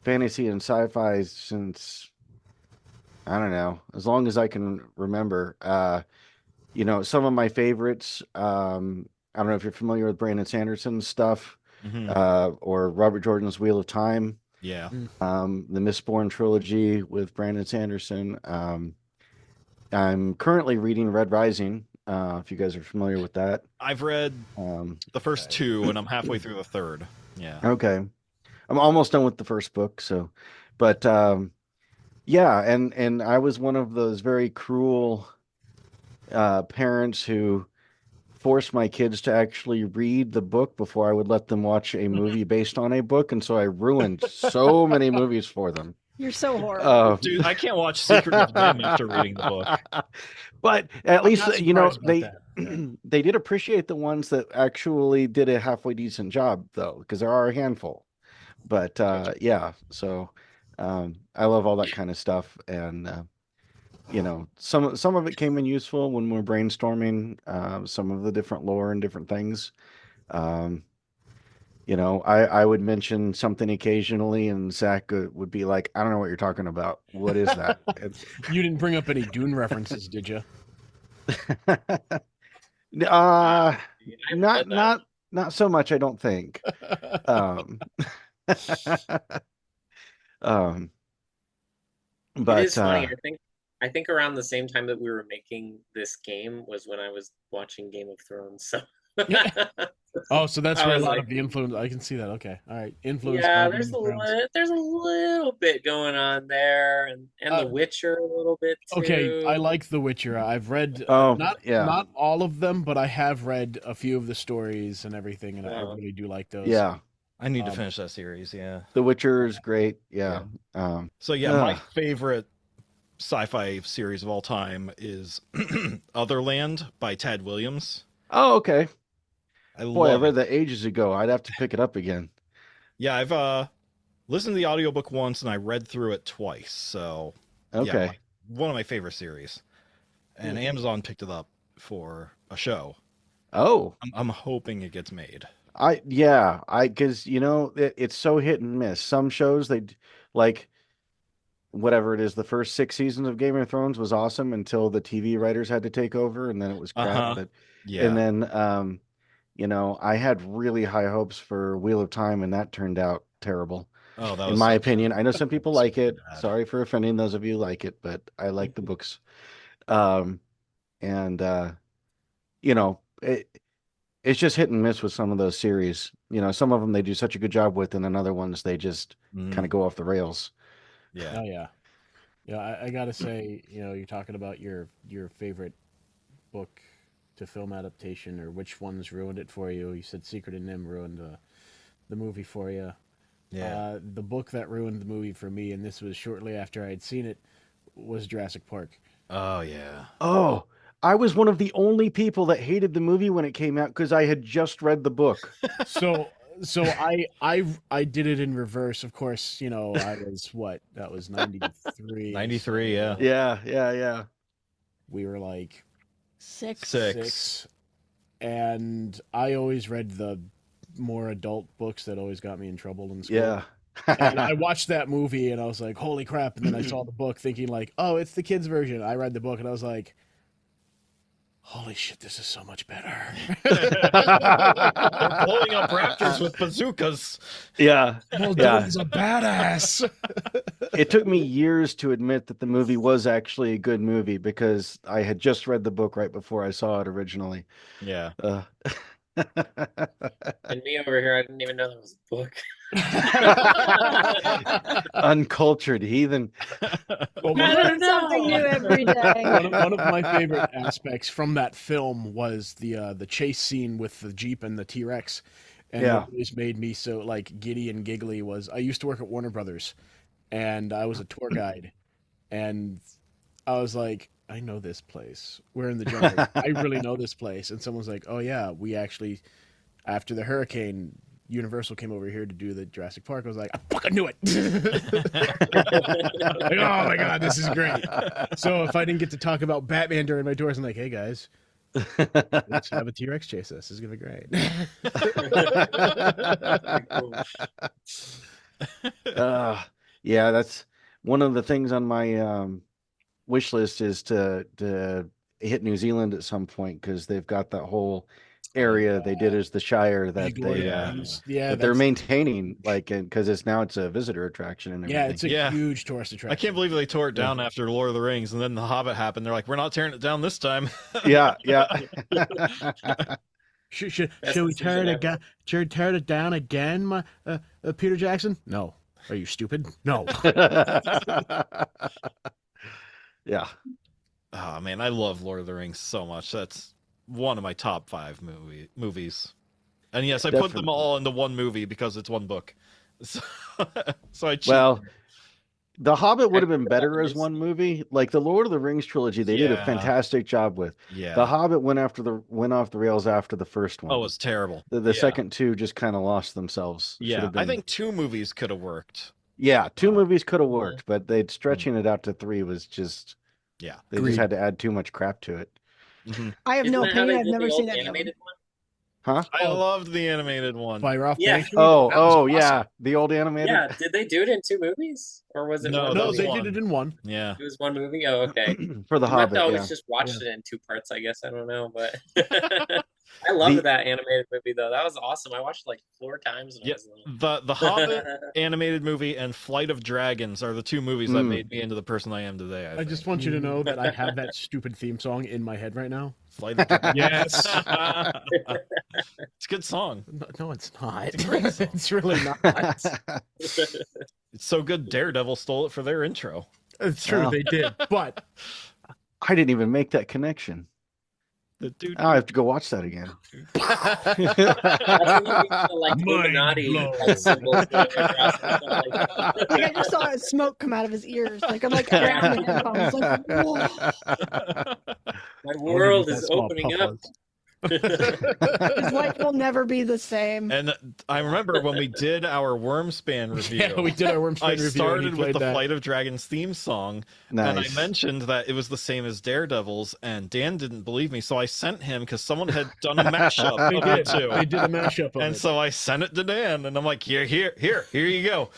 fantasy and sci-fi since, I don't know, as long as I can remember. Some of my favorites, I don't know if you're familiar with Brandon Sanderson's stuff, or Robert Jordan's Wheel of Time. Yeah. The Mistborn trilogy with Brandon Sanderson. I'm currently reading Red Rising, if you guys are familiar with that. I've read the first two, and I'm halfway through the third. Yeah. Okay. I'm almost done with the first book, but yeah, and I was one of those very cruel parents who forced my kids to actually read the book before I would let them watch a movie based on a book, and so I ruined so many movies for them. You're so horrible. Dude, I can't watch Secret of Them after reading the book. But at least, they they did appreciate the ones that actually did a halfway decent job, though, because there are a handful. But yeah, so I love all that kind of stuff, and some of it came in useful when we're brainstorming some of the different lore and different things. I would mention something occasionally, and Zach would be like, "I don't know what you're talking about. What is that?" You didn't bring up any Dune references, did you? Not so much, I don't think. But it is funny. I think around the same time that we were making this game was when I was watching Game of Thrones. So oh, so that's where a lot like, of the influence. I can see that. Okay, all right, influence. Yeah, there's a little bit going on there, and The Witcher a little bit too. Okay, I like The Witcher. I've read not all of them, but I have read a few of the stories and everything, and I really do like those. Yeah, I need to finish that series. Yeah, The Witcher is great. Yeah. So yeah, my favorite sci-fi series of all time is Otherland by Tad Williams. Oh, okay. I read that ages ago. I'd have to pick it up again. Yeah, I've listened to the audiobook once and I read through it twice. So okay, yeah, one of my favorite series. And Amazon picked it up for a show. Oh, I'm hoping it gets made. Because it's so hit and miss. Some shows they like. Whatever it is, the first 6 seasons of Game of Thrones was awesome until the TV writers had to take over, and then it was crap. But, and then, I had really high hopes for Wheel of Time, and that turned out terrible. Oh, that was in my opinion. I know some people like it. Bad. Sorry for offending those of you who like it, but I like the books. It's just hit and miss with some of those series. Some of them they do such a good job with, and then other ones they just kind of go off the rails. Yeah. Oh yeah. Yeah, I gotta say, you're talking about your favorite book to film adaptation, or which ones ruined it for you. You said Secret of Nim ruined the movie for you. Yeah. The book that ruined the movie for me, and this was shortly after I had seen it, was Jurassic Park. Oh yeah. Oh, I was one of the only people that hated the movie when it came out because I had just read the book. So I did it in reverse. Of course, I was that was 93. 93, yeah. Yeah. We were like six. And I always read the more adult books that always got me in trouble in school. Yeah. And I watched that movie and I was like, holy crap. And then I saw the book thinking like, oh, it's the kids version. I read the book and I was like, holy shit, this is so much better. They're blowing up raptors with bazookas. Yeah. Muldoon's a badass. It took me years to admit that the movie was actually a good movie because I had just read the book right before I saw it originally. Yeah. And me over here, I didn't even know there was a book. Uncultured heathen. Well, something new every day. One of my favorite aspects from that film was the chase scene with the Jeep and the T-Rex. And Yeah. what always made me so like giddy and giggly was I used to work at Warner Brothers, and I was a tour guide, and I was like, I know this place. We're in the jungle. I really know this place. And someone's like, oh yeah, we actually after the hurricane, Universal came over here to do the Jurassic Park. I was like, I fucking knew it. Like, oh my god, this is great. So if I didn't get to talk about Batman during my tours, I'm like, hey guys, let's have a T-Rex chase us. This is gonna be great. Yeah, that's one of the things on my wish list is to hit New Zealand at some point because they've got that whole area they did as the Shire that Big they organs. Yeah, that they're that's maintaining, like, because it's a visitor attraction and yeah, everything. it's a Yeah. huge tourist attraction. I can't believe they tore it down after Lord of the Rings, and then The Hobbit happened. They're like, we're not tearing it down this time. Yeah. Should Best we decision ever. tear it down again, Peter Jackson? No. Are you stupid? No. Yeah. Oh man, I love Lord of the Rings so much. That's one of my top 5 movies. And yes, I put them Definitely. all into one movie because it's one book. So, so I cheat. Well, The Hobbit would have been Extra better as others. one movie. Like the Lord of the Rings trilogy, they did a Yeah. fantastic job with. Yeah. The Hobbit went off the rails after the first one. Oh, it's terrible. The Yeah. second two just kind of lost themselves. Should Yeah, have been, I think 2 movies could have worked. yeah, 2 movies could have worked, but they'd stretching it out to 3 was just Yeah. they Agreed. just had to add too much crap to it. I have Isn't no that how opinion. they I've did never the seen old any of them. animated one? Huh? I loved the animated one. Fire off Yeah. Banshee? Oh, That was yeah, awesome. the old animated. Yeah, did they do it in 2 movies? Or was it No, one that No, was they movie? one. did it in one. Yeah. It was one movie? Oh, okay. For the I must Hobbit, always yeah. just watched Yeah. it in 2 parts, I guess. I don't know, but I loved The- that animated movie though. That was awesome. I watched it like 4 times when I Yeah. was little. The Hobbit animated movie and Flight of Dragons are the 2 movies that made me into the person I am today. I think. just want you to know that I have that stupid theme song in my head right now. Flight of Dragons. Yes. It's a good song. No, it's not. It's a great song. It's really not. It's so good Daredevil stole it for their intro. It's true, Wow. they did. But I didn't even make that connection. The dude. Now I have to go watch that again. That's when you reach the like Mind Illuminati blown. like, symbols across and stuff like that. Like I just saw smoke come out of his ears. Like I'm like around the headphones. Like whoa, My world That is small opening puff up. was. his life will never be the same. And I remember when we did our Wormspan review. Yeah, we did our Wormspan I review. started and he with played the that. Flight of Dragons theme song, and I Nice. mentioned that it was the same as Daredevil's, and Dan didn't believe me, so I sent him because someone had done a mashup They of the did. two. They did a mashup of And it. so I sent it to Dan, and I'm like, here you go.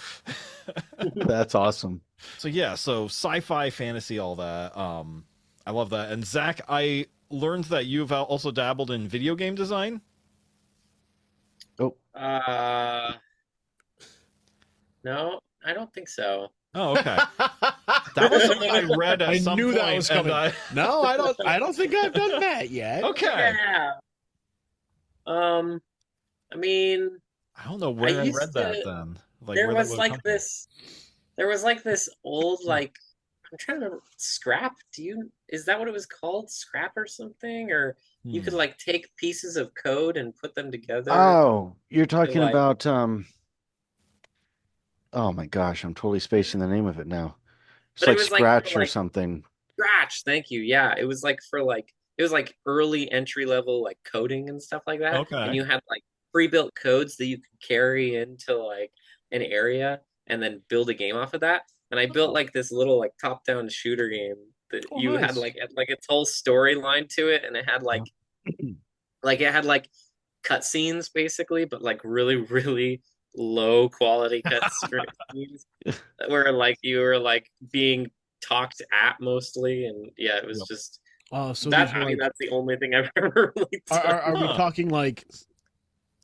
That's awesome. So yeah, so sci-fi, fantasy, all that. I love that. And Zach, I learned that you've also dabbled in video game design. No, I don't think so. Oh, okay. That was something I read at I some knew point. that was and coming. I- No, I don't think I've done that yet. Okay. Yeah. I mean, I don't know where I used read that to- then. Like there where that was would like come from. this. There was like this old like. I'm trying to remember. Scrap? Is that what it was called? Scrap or something? Or you could like take pieces of code and put them together. Oh, you're talking like- about oh my gosh, I'm totally spacing the name of it now. It's But it like was like Scratch for, or like- something. Scratch, thank you. Yeah, it was like for like it was like early entry level like coding and stuff like that. Okay. And you had like pre-built codes that you could carry into like an area and then build a game off of that. And I built like this little like top-down shooter game that Oh, you had nice. like its whole storyline to it, and it had like it had like cutscenes basically, but like really really low quality cutscenes where like you were like being talked at mostly, and yeah, it was Yep. just Oh, so that. these I are, mean, like, that's the only thing I've ever really done. are we Huh. talking like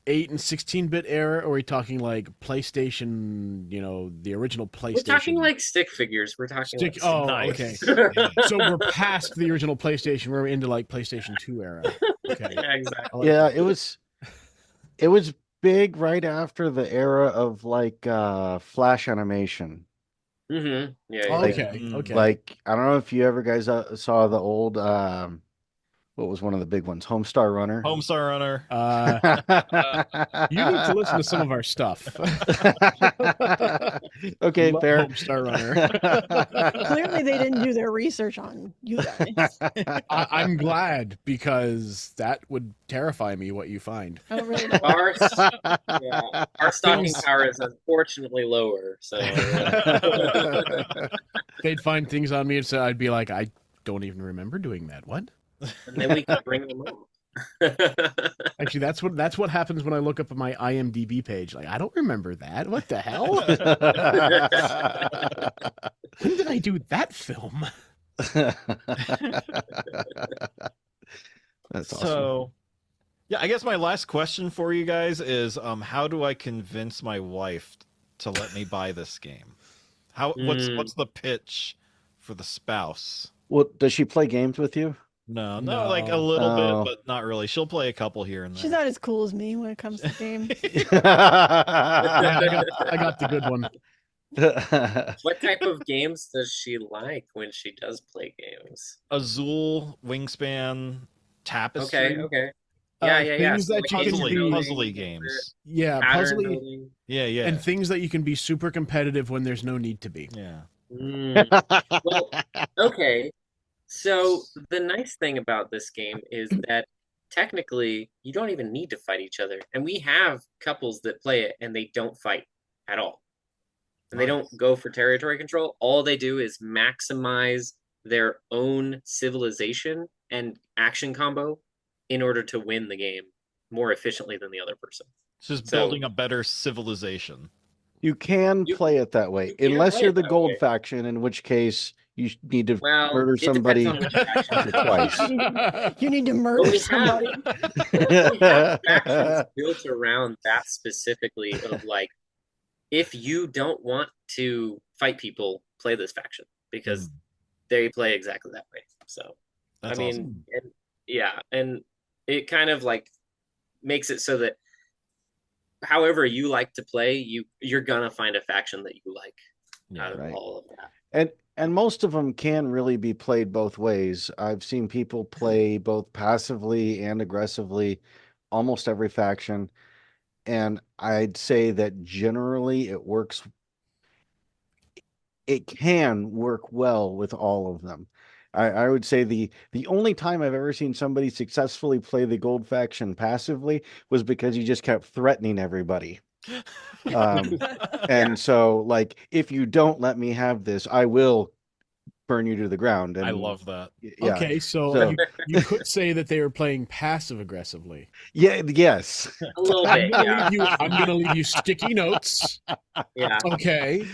8 and 16-bit era, or are we talking like PlayStation? You know, the original PlayStation. We're talking like stick figures. We're talking Stick. like Oh, Nice. okay. Yeah. So we're past the original PlayStation. We're into like PlayStation 2 era. Okay. yeah, exactly. I like Yeah, that. it was big right after the era of like flash animation. Mm-hmm. Yeah, yeah, Oh, yeah. okay. Mm. Okay. Like I don't know if you ever guys saw the old what was one of the big ones? Homestar Runner. Homestar Runner. You need to listen to some of our stuff. Okay, Love fair. Homestar Runner. Clearly, they didn't do their research on you guys. I'm glad, because that would terrify me what you find. Oh, really? Our stalking Things- power is unfortunately lower, so They'd find things on me, and so I'd be like, I don't even remember doing that. What? and then we can bring them up. Actually, that's what happens when I look up my IMDb page. Like, I don't remember that. What the hell? When did I do that film? That's awesome. So, yeah, I guess my last question for you guys is, how do I convince my wife to let me buy this game? What's the pitch for the spouse? Well, does she play games with you? No, No. like a little Oh. bit, but not really. She'll play a couple here and there. She's not as cool as me when it comes to games. I got the good one. What type of games does she like when she does play games? Azul, Wingspan, Tapestry. Okay. Yeah. Things that you can Puzzly, be, puzzly games. yeah, Pattern puzzly, building. Yeah. and things that you can be super competitive when there's no need to be. Yeah. Well, okay. So the nice thing about this game is that technically you don't even need to fight each other. And we have couples that play it and they don't fight at all. And they don't go for territory control. All they do is maximize their own civilization and action combo in order to win the game more efficiently than the other person. It's just So- building a better civilization. You can You- play it that way, you can unless play you're it the that gold way. faction, in which case you need to Well, murder it depends somebody on which faction. twice. You need to But murder we have- somebody. We have factions built around that specifically of like, if you don't want to fight people, play this faction because they play exactly that way. So That's I mean, awesome. and it kind of like makes it so that however you like to play, you're gonna find a faction that you like out of right. all of that. And most of them can really be played both ways. I've seen people play both passively and aggressively, almost every faction. And I'd say that generally it can work well with all of them. I would say the only time I've ever seen somebody successfully play the gold faction passively was because he just kept threatening everybody. And so, like, if you don't let me have this, I will burn you to the ground. And I love that. yeah. Okay, so, So- you could say that they were playing passive aggressively. Yeah, yes. A little I'm bit, gonna, yeah. I'm gonna leave you sticky notes. Yeah. Okay.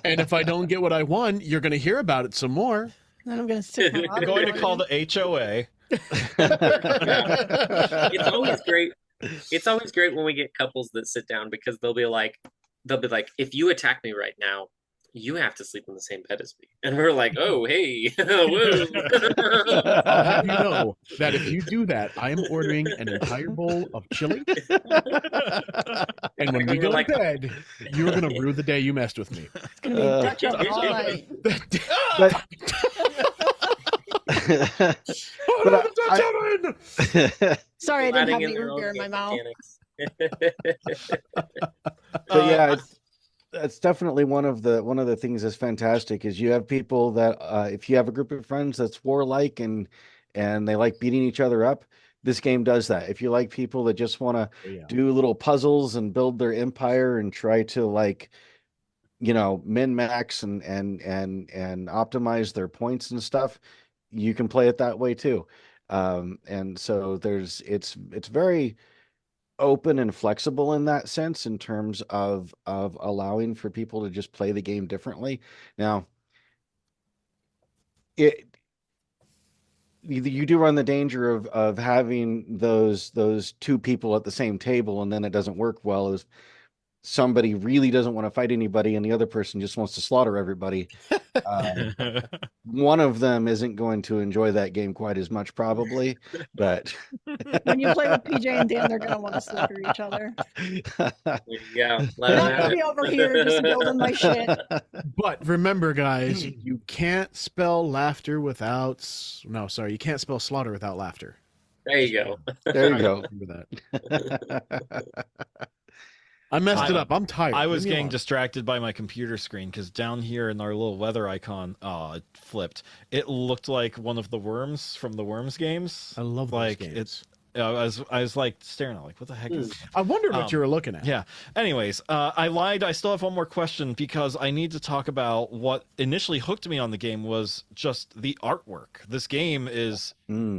And if I don't get what I want, you're gonna hear about it some more. Then I'm gonna stick my I'm going to call the HOA. It's always great. It's always great when we get couples that sit down because they'll be like, if you attack me right now, you have to sleep in the same bed as me. And we're like, oh, hey, woo. I'll have you know that if you do that, I am ordering an entire bowl of chili. And when we go to bed, you're going to rue the day you messed with me. It's gonna be Dutch oven all night. But But Sorry, I didn't Adding have in the their root own beer in my game mouth. mechanics. But yeah, that's definitely one of the things that's fantastic is you have people that if you have a group of friends that's warlike and they like beating each other up, this game does that. If you like people that just want to do little puzzles and build their empire and try to like min max and optimize their points and stuff, you can play it that way too. And so it's very open and flexible in that sense in terms of allowing for people to just play the game differently. Now, you do run the danger of having those two people at the same table and then it doesn't work well. Is somebody really doesn't want to fight anybody and the other person just wants to slaughter everybody, one of them isn't going to enjoy that game quite as much, probably. But When you play with PJ and Dan, they're gonna want to slaughter each other. There you go. Let And him I'm have gonna it. be over here just building my shit. But remember, guys, you can't spell laughter without. No, sorry, you can't spell slaughter without laughter. There you go. There you go. Remember that. I messed it up. I'm tired. I was Leave me getting alone. distracted by my computer screen because down here in our little weather icon, it flipped. It looked like one of the worms from the Worms games. I love those like games. it's. I was like staring at it, like, what the heck is? I wondered what you were looking at. Yeah. Anyways, I lied. I still have one more question because I need to talk about what initially hooked me on the game was just the artwork. This game is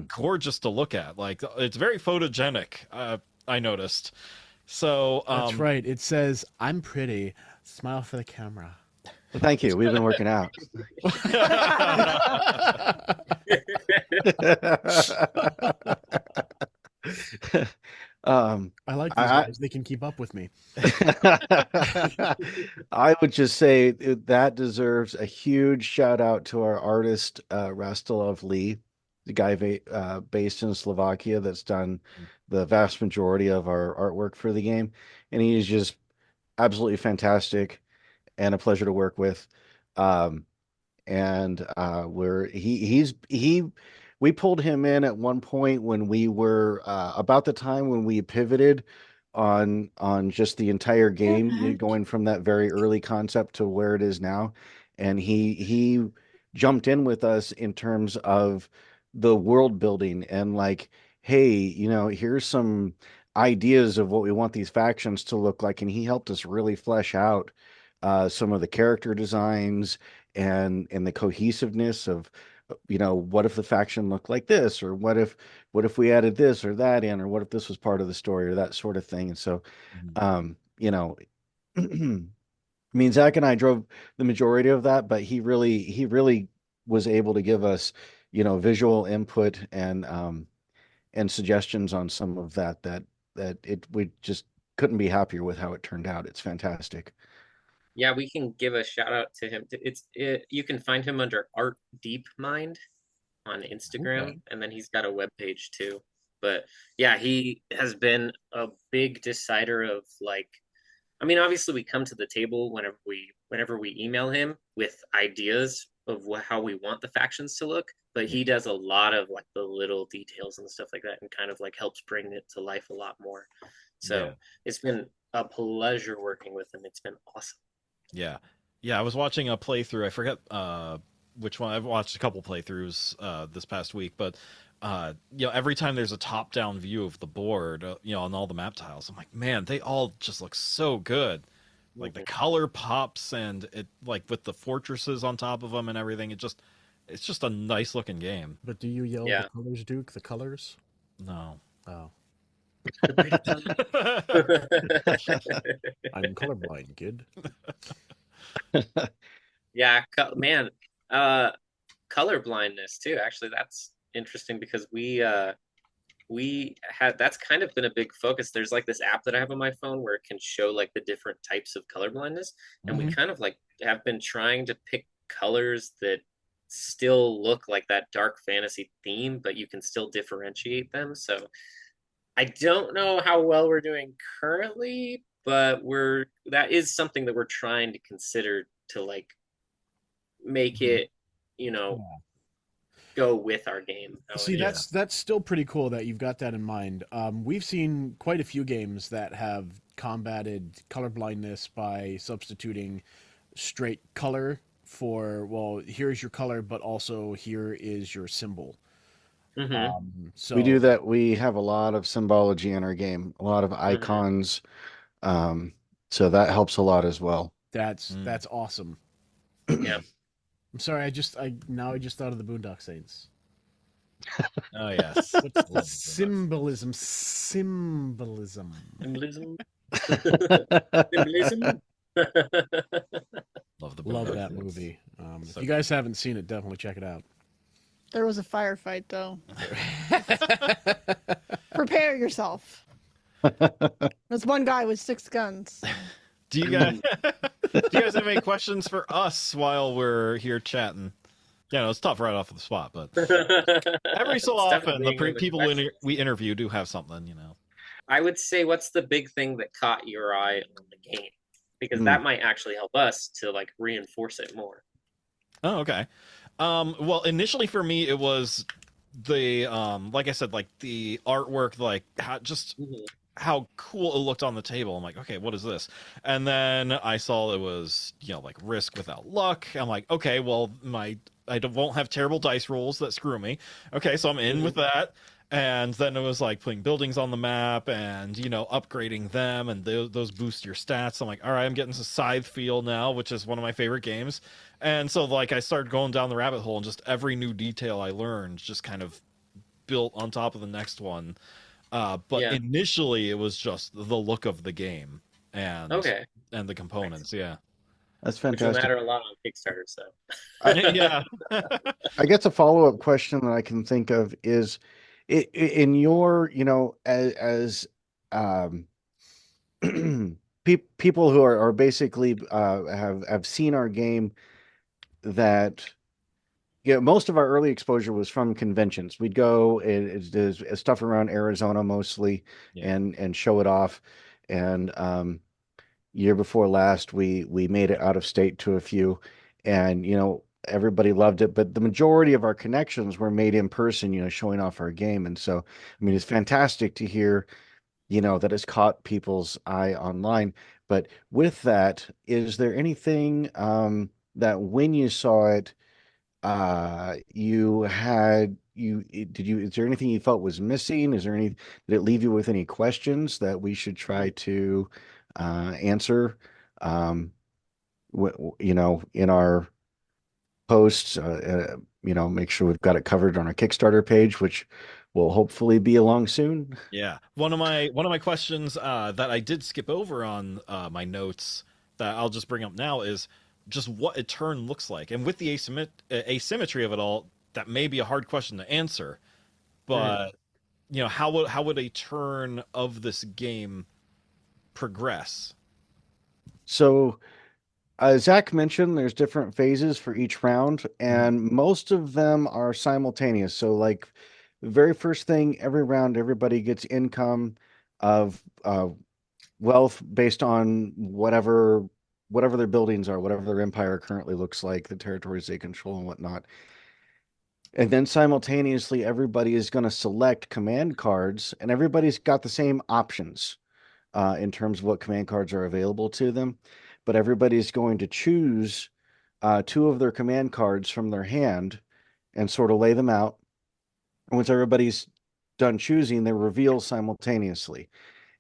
gorgeous to look at. Like, it's very photogenic. I noticed. So That's right. It says, "I'm pretty. Smile for the camera." Well, thank you. We've been working out. I like these guys. They can keep up with me. I would just say that deserves a huge shout out to our artist, Rastalov Lee, the guy based in Slovakia that's done the vast majority of our artwork for the game. And he is just absolutely fantastic and a pleasure to work with. And we pulled him in at one point when we were about the time when we pivoted on just the entire game, going from that very early concept to where it is now. And he jumped in with us in terms of the world building and like, hey, here's some ideas of what we want these factions to look like. And he helped us really flesh out some of the character designs and the cohesiveness of, what if the faction looked like this, or what if we added this or that in, or what if this was part of the story or that sort of thing. And so, I mean, Zach and I drove the majority of that, but he really was able to give us, visual input and suggestions on some of that we just couldn't be happier with how it turned out. It's fantastic. Yeah, we can give a shout out to him. You can find him under Art Deep Mind on Instagram, and then he's got a webpage too. But yeah, he has been a big decider of like, I mean, obviously we come to the table whenever we email him with ideas of how we want the factions to look, but he does a lot of like the little details and stuff like that, and kind of like helps bring it to life a lot more. So it's been a pleasure working with him. It's been awesome. Yeah. I was watching a playthrough. I forget which one. I've watched a couple playthroughs this past week, but every time there's a top-down view of the board, on all the map tiles, I'm like, man, they all just look so good. Like the color pops, and it like with the fortresses on top of them and everything. It's just a nice looking game. But do you yell the colors, Duke? The colors? No. Oh. I'm colorblind, kid. Yeah, man. Color blindness too. Actually, that's interesting because we had that's kind of been a big focus. There's like this app that I have on my phone where it can show like the different types of color blindness, and we kind of like have been trying to pick colors that still look like that dark fantasy theme, but you can still differentiate them. So I don't know how well we're doing currently, but that is something that we're trying to consider to like make it, go with our game. See, that's still pretty cool that you've got that in mind. We've seen quite a few games that have combated colorblindness by substituting straight color for, well, here's your color, but also here is your symbol. So we do that. We have a lot of symbology in our game, a lot of icons. So that helps a lot as well. That's awesome. Yeah. I'm sorry. I just thought of the Boondock Saints. Oh yes. What's the symbolism? Symbolism. Love that movie. If you guys haven't seen it, definitely check it out. There was a firefight, though. Prepare yourself. There's one guy with 6 guns. Do you guys do you guys have any questions for us while we're here chatting? Yeah, no, it's tough right off the spot, but every so It's often the definitely in the people questions. we interview do have something, you know. I would say, what's the big thing that caught your eye on the game? Because Mm. that might actually help us to like reinforce it more. Oh, okay. Well, initially for me, it was the like I said, like the artwork, like just Mhm. how cool it looked on the table. I'm like, okay, what is this? And then I saw it was, you know, like Risk without luck. I'm like, okay, well, won't have terrible dice rolls that screw me. Okay, so I'm in with that. And then it was like putting buildings on the map and, you know, upgrading them, and those boost your stats. I'm like, all right, I'm getting to Scythe Field now, which is one of my favorite games. And so like I started going down the rabbit hole, and just every new detail I learned just kind of built on top of the next one. But Yeah. initially, it was just the look of the game Okay. and the components. Yeah, That's Which will fantastic. matter a lot on Kickstarter. So. yeah, I guess a follow-up question that I can think of is, in your, as um, people who are basically have seen our game, that most of our early exposure was from conventions. We'd go, there's stuff around Arizona mostly, yeah, and show it off. And year before last, we made it out of state to a few, and everybody loved it. But the majority of our connections were made in person, showing off our game. And so, I mean, it's fantastic to hear, that has caught people's eye online. But with that, is there anything that when you saw it, is there anything you felt was missing? Did it leave you with any questions that we should try to answer? Um, in our posts, make sure we've got it covered on our Kickstarter page, which will hopefully be along soon. yeah. One of my questions that I did skip over on my notes that I'll just bring up now is just what a turn looks like, and with the asymmetry of it all, that may be a hard question to answer. But you know, how would a turn of this game progress? So, Zach mentioned there's different phases for each round, and most of them are simultaneous. So, like, the very first thing, every round, everybody gets income of wealth based on whatever their buildings are, whatever their empire currently looks like, the territories they control and whatnot. And then simultaneously, everybody is going to select command cards, and everybody's got the same options in terms of what command cards are available to them. But everybody's going to choose two of their command cards from their hand and sort of lay them out. And once everybody's done choosing, they reveal simultaneously.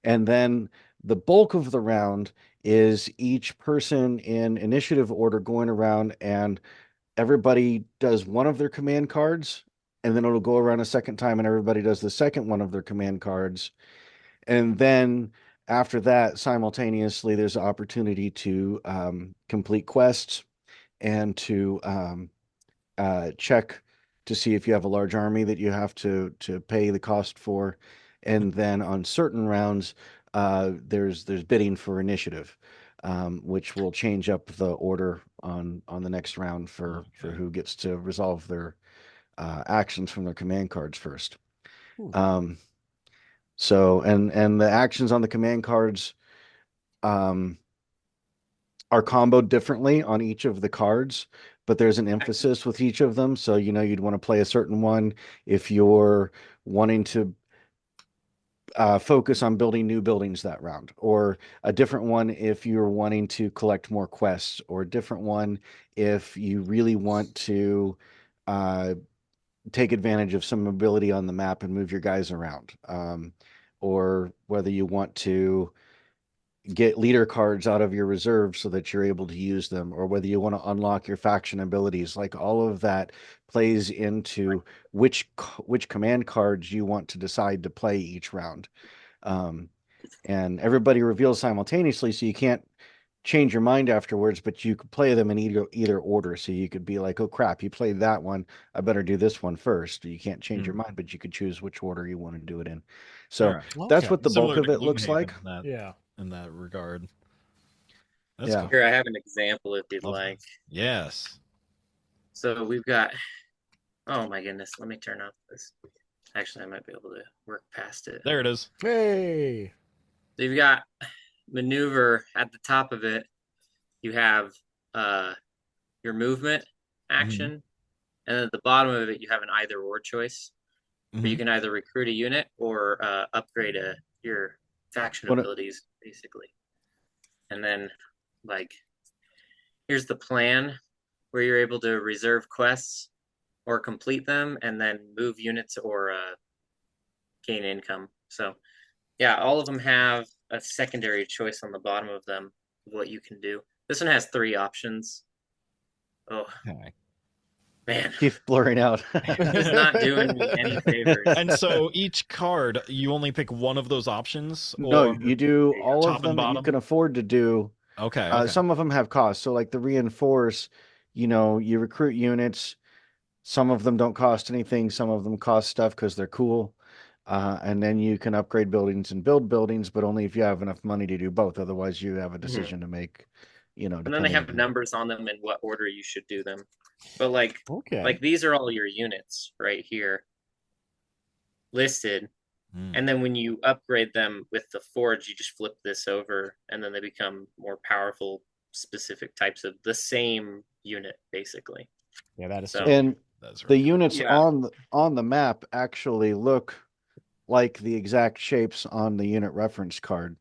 And then the bulk of the round is each person in initiative order going around, and everybody does one of their command cards, and then it'll go around a second time and everybody does the second one of their command cards. And then after that, simultaneously, there's an opportunity to complete quests and to check to see if you have a large army that you have to pay the cost for. And then on certain rounds, there's bidding for initiative, which will change up the order on the next round for Okay. who gets to resolve their actions from their command cards first. Ooh. So and the actions on the command cards um, are comboed differently on each of the cards, but there's an emphasis with each of them. So, you'd want to play a certain one if you're wanting to focus on building new buildings that round, or a different one if you're wanting to collect more quests, or a different one if you really want to uh, take advantage of some mobility on the map and move your guys around, or whether you want to get leader cards out of your reserve so that you're able to use them, or whether you want to unlock your faction abilities. Like, all of that plays into which command cards you want to decide to play each round. Um, and everybody reveals simultaneously, so you can't change your mind afterwards, but you could play them in either order. So you could be like, oh crap, you played that one, I better do this one first. You can't change your mind, but you could choose which order you want to do it in. All So right. that's Okay. what the bulk Similar of to it looks Gloomhaven like. in that Yeah. in that regard. That's Yeah. cool. Here, I have an example if you'd Love like. Yes. So we've got, oh my goodness, let me turn off this. Actually, I might be able to work past it. There it is. Hey. So you've got maneuver at the top of it. You have your movement action, and at the bottom of it, you have an either or choice. Where you can either recruit a unit or upgrade your faction What abilities, basically. And then, like, here's the plan where you're able to reserve quests or complete them, and then move units or gain income. So, yeah, all of them have a secondary choice on the bottom of them of what you can do. This one has 3 options. Oh, Okay. man. keeps blurring out. It's not doing me any favors. And so each card, you only pick one of those options, No, or you do all top of and them that you bottom? can afford to do. Okay. Okay. Some of them have costs. So like the reinforce, you recruit units. Some of them don't cost anything. Some of them cost stuff because they're cool. And then you can upgrade buildings and build buildings, but only if you have enough money to do both. Otherwise, you have a decision to make, And then they depending have on. numbers on them and what order you should do them. But like Okay. these are all your units right here listed. Mm. And then when you upgrade them with the forge, you just flip this over and then they become more powerful specific types of the same unit, basically. Yeah, that is So- And That's the really cool. units Yeah. on the map actually look like the exact shapes on the unit reference card.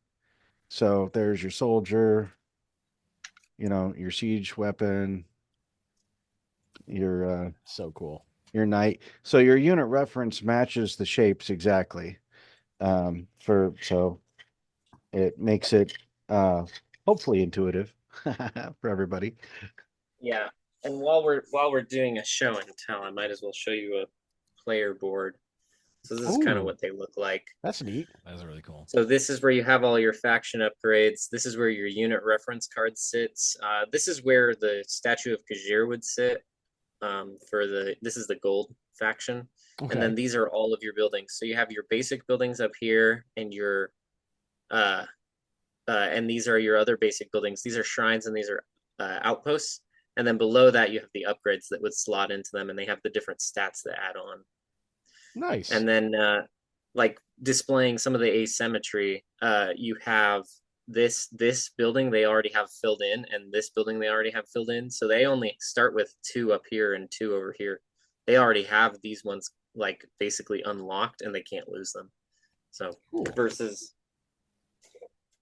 So there's your soldier, your siege weapon, your so cool. your knight. So your unit reference matches the shapes exactly. So it makes it hopefully intuitive for everybody. Yeah. And while we're doing a show and tell, I might as well show you a player board. So this is kind of Ooh. what they look like. That's neat. That's really cool. So this is where you have all your faction upgrades. This is where your unit reference card sits. This is where the statue of Kajir would sit. This is the gold faction, Okay. and then these are all of your buildings. So you have your basic buildings up here, and your and these are your other basic buildings. These are shrines, and these are outposts. And then below that, you have the upgrades that would slot into them, and they have the different stats that add on. Nice. And then like displaying some of the asymmetry, you have this building they already have filled in, and this building they already have filled in. So they only start with 2 up here and 2 over here. They already have these ones like basically unlocked, and they can't lose them. So Cool. versus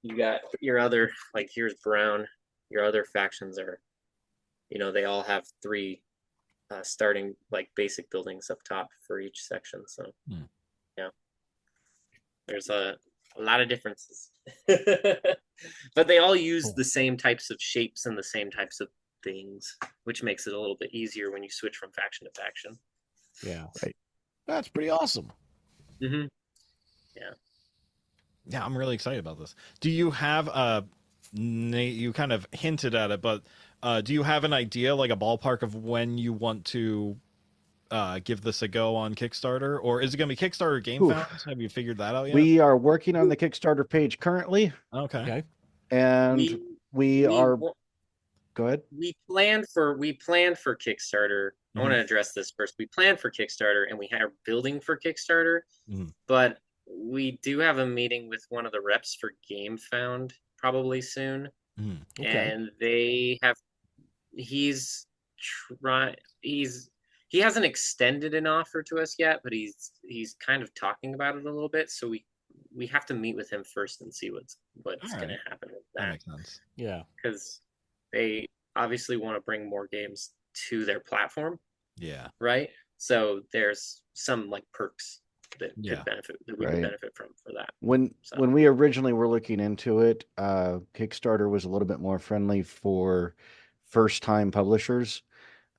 you got your other, like here's brown. Your other factions are, they all have 3 starting like basic buildings up top for each section. So yeah, there's a lot of differences, but they all use the same types of shapes and the same types of things, which makes it a little bit easier when you switch from faction to faction. Yeah. Right. That's pretty awesome. Mm-hmm. Yeah, I'm really excited about this. Do you have Nate, you kind of hinted at it, but do you have an idea, like a ballpark of when you want to give this a go on Kickstarter, or is it going to be Kickstarter Game Found? Have you figured that out yet? We are working on the Kickstarter page currently, Okay. and we are. Go ahead. We planned for Kickstarter. I want to address this first. We planned for Kickstarter, and we are building for Kickstarter, but we do have a meeting with one of the reps for Game Found probably soon, and they have. He hasn't extended an offer to us yet, but he's kind of talking about it a little bit. So we have to meet with him first and see what's going to happen with that. That makes sense. Yeah. Because they obviously want to bring more games to their platform. Yeah. Right. So there's some like perks that Yeah. could benefit that we could benefit from for that. When we originally were looking into it, Kickstarter was a little bit more friendly for first-time publishers,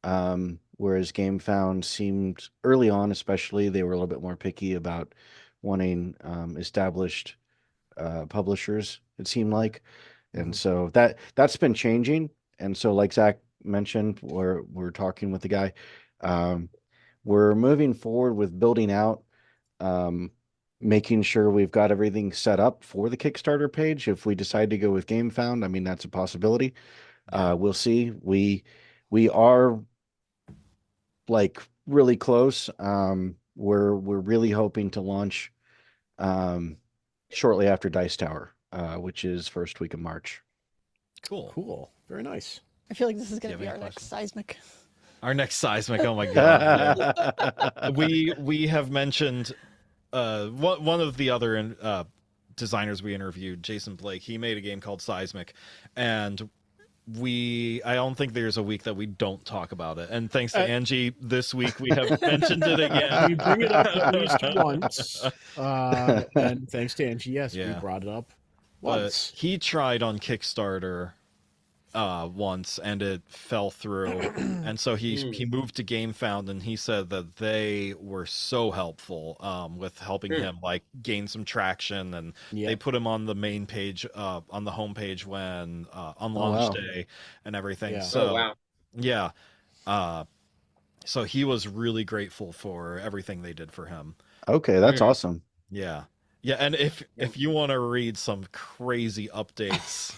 whereas GameFound seemed early on, especially, they were a little bit more picky about wanting established publishers. It seemed like, and so that's been changing. And so, like Zach mentioned, we're talking with the guy. We're moving forward with building out making sure we've got everything set up for the Kickstarter page. If we decide to go with GameFound, I mean, that's a possibility. We'll see. We are like really close. We're really hoping to launch shortly after Dice Tower, which is first week of March. Cool. Cool. Very nice. I feel like this is going Do to you be have our any next seismic. Our next seismic. Oh my god. We have mentioned one of the other designers we interviewed, Jason Blake. He made a game called Seismic, and I don't think there's a week that we don't talk about it. And thanks to Angie, this week we have mentioned it again. We bring it up at least once. And thanks to Angie, yes, we brought it up once. But he tried on Kickstarter once and it fell through. And so he moved to GameFound, and he said that they were so helpful with helping him like gain some traction, and they put him on the main page, on the homepage when on launch day and everything. Yeah. So so he was really grateful for everything they did for him. Okay, that's awesome. Yeah. Yeah, and if you want to read some crazy updates,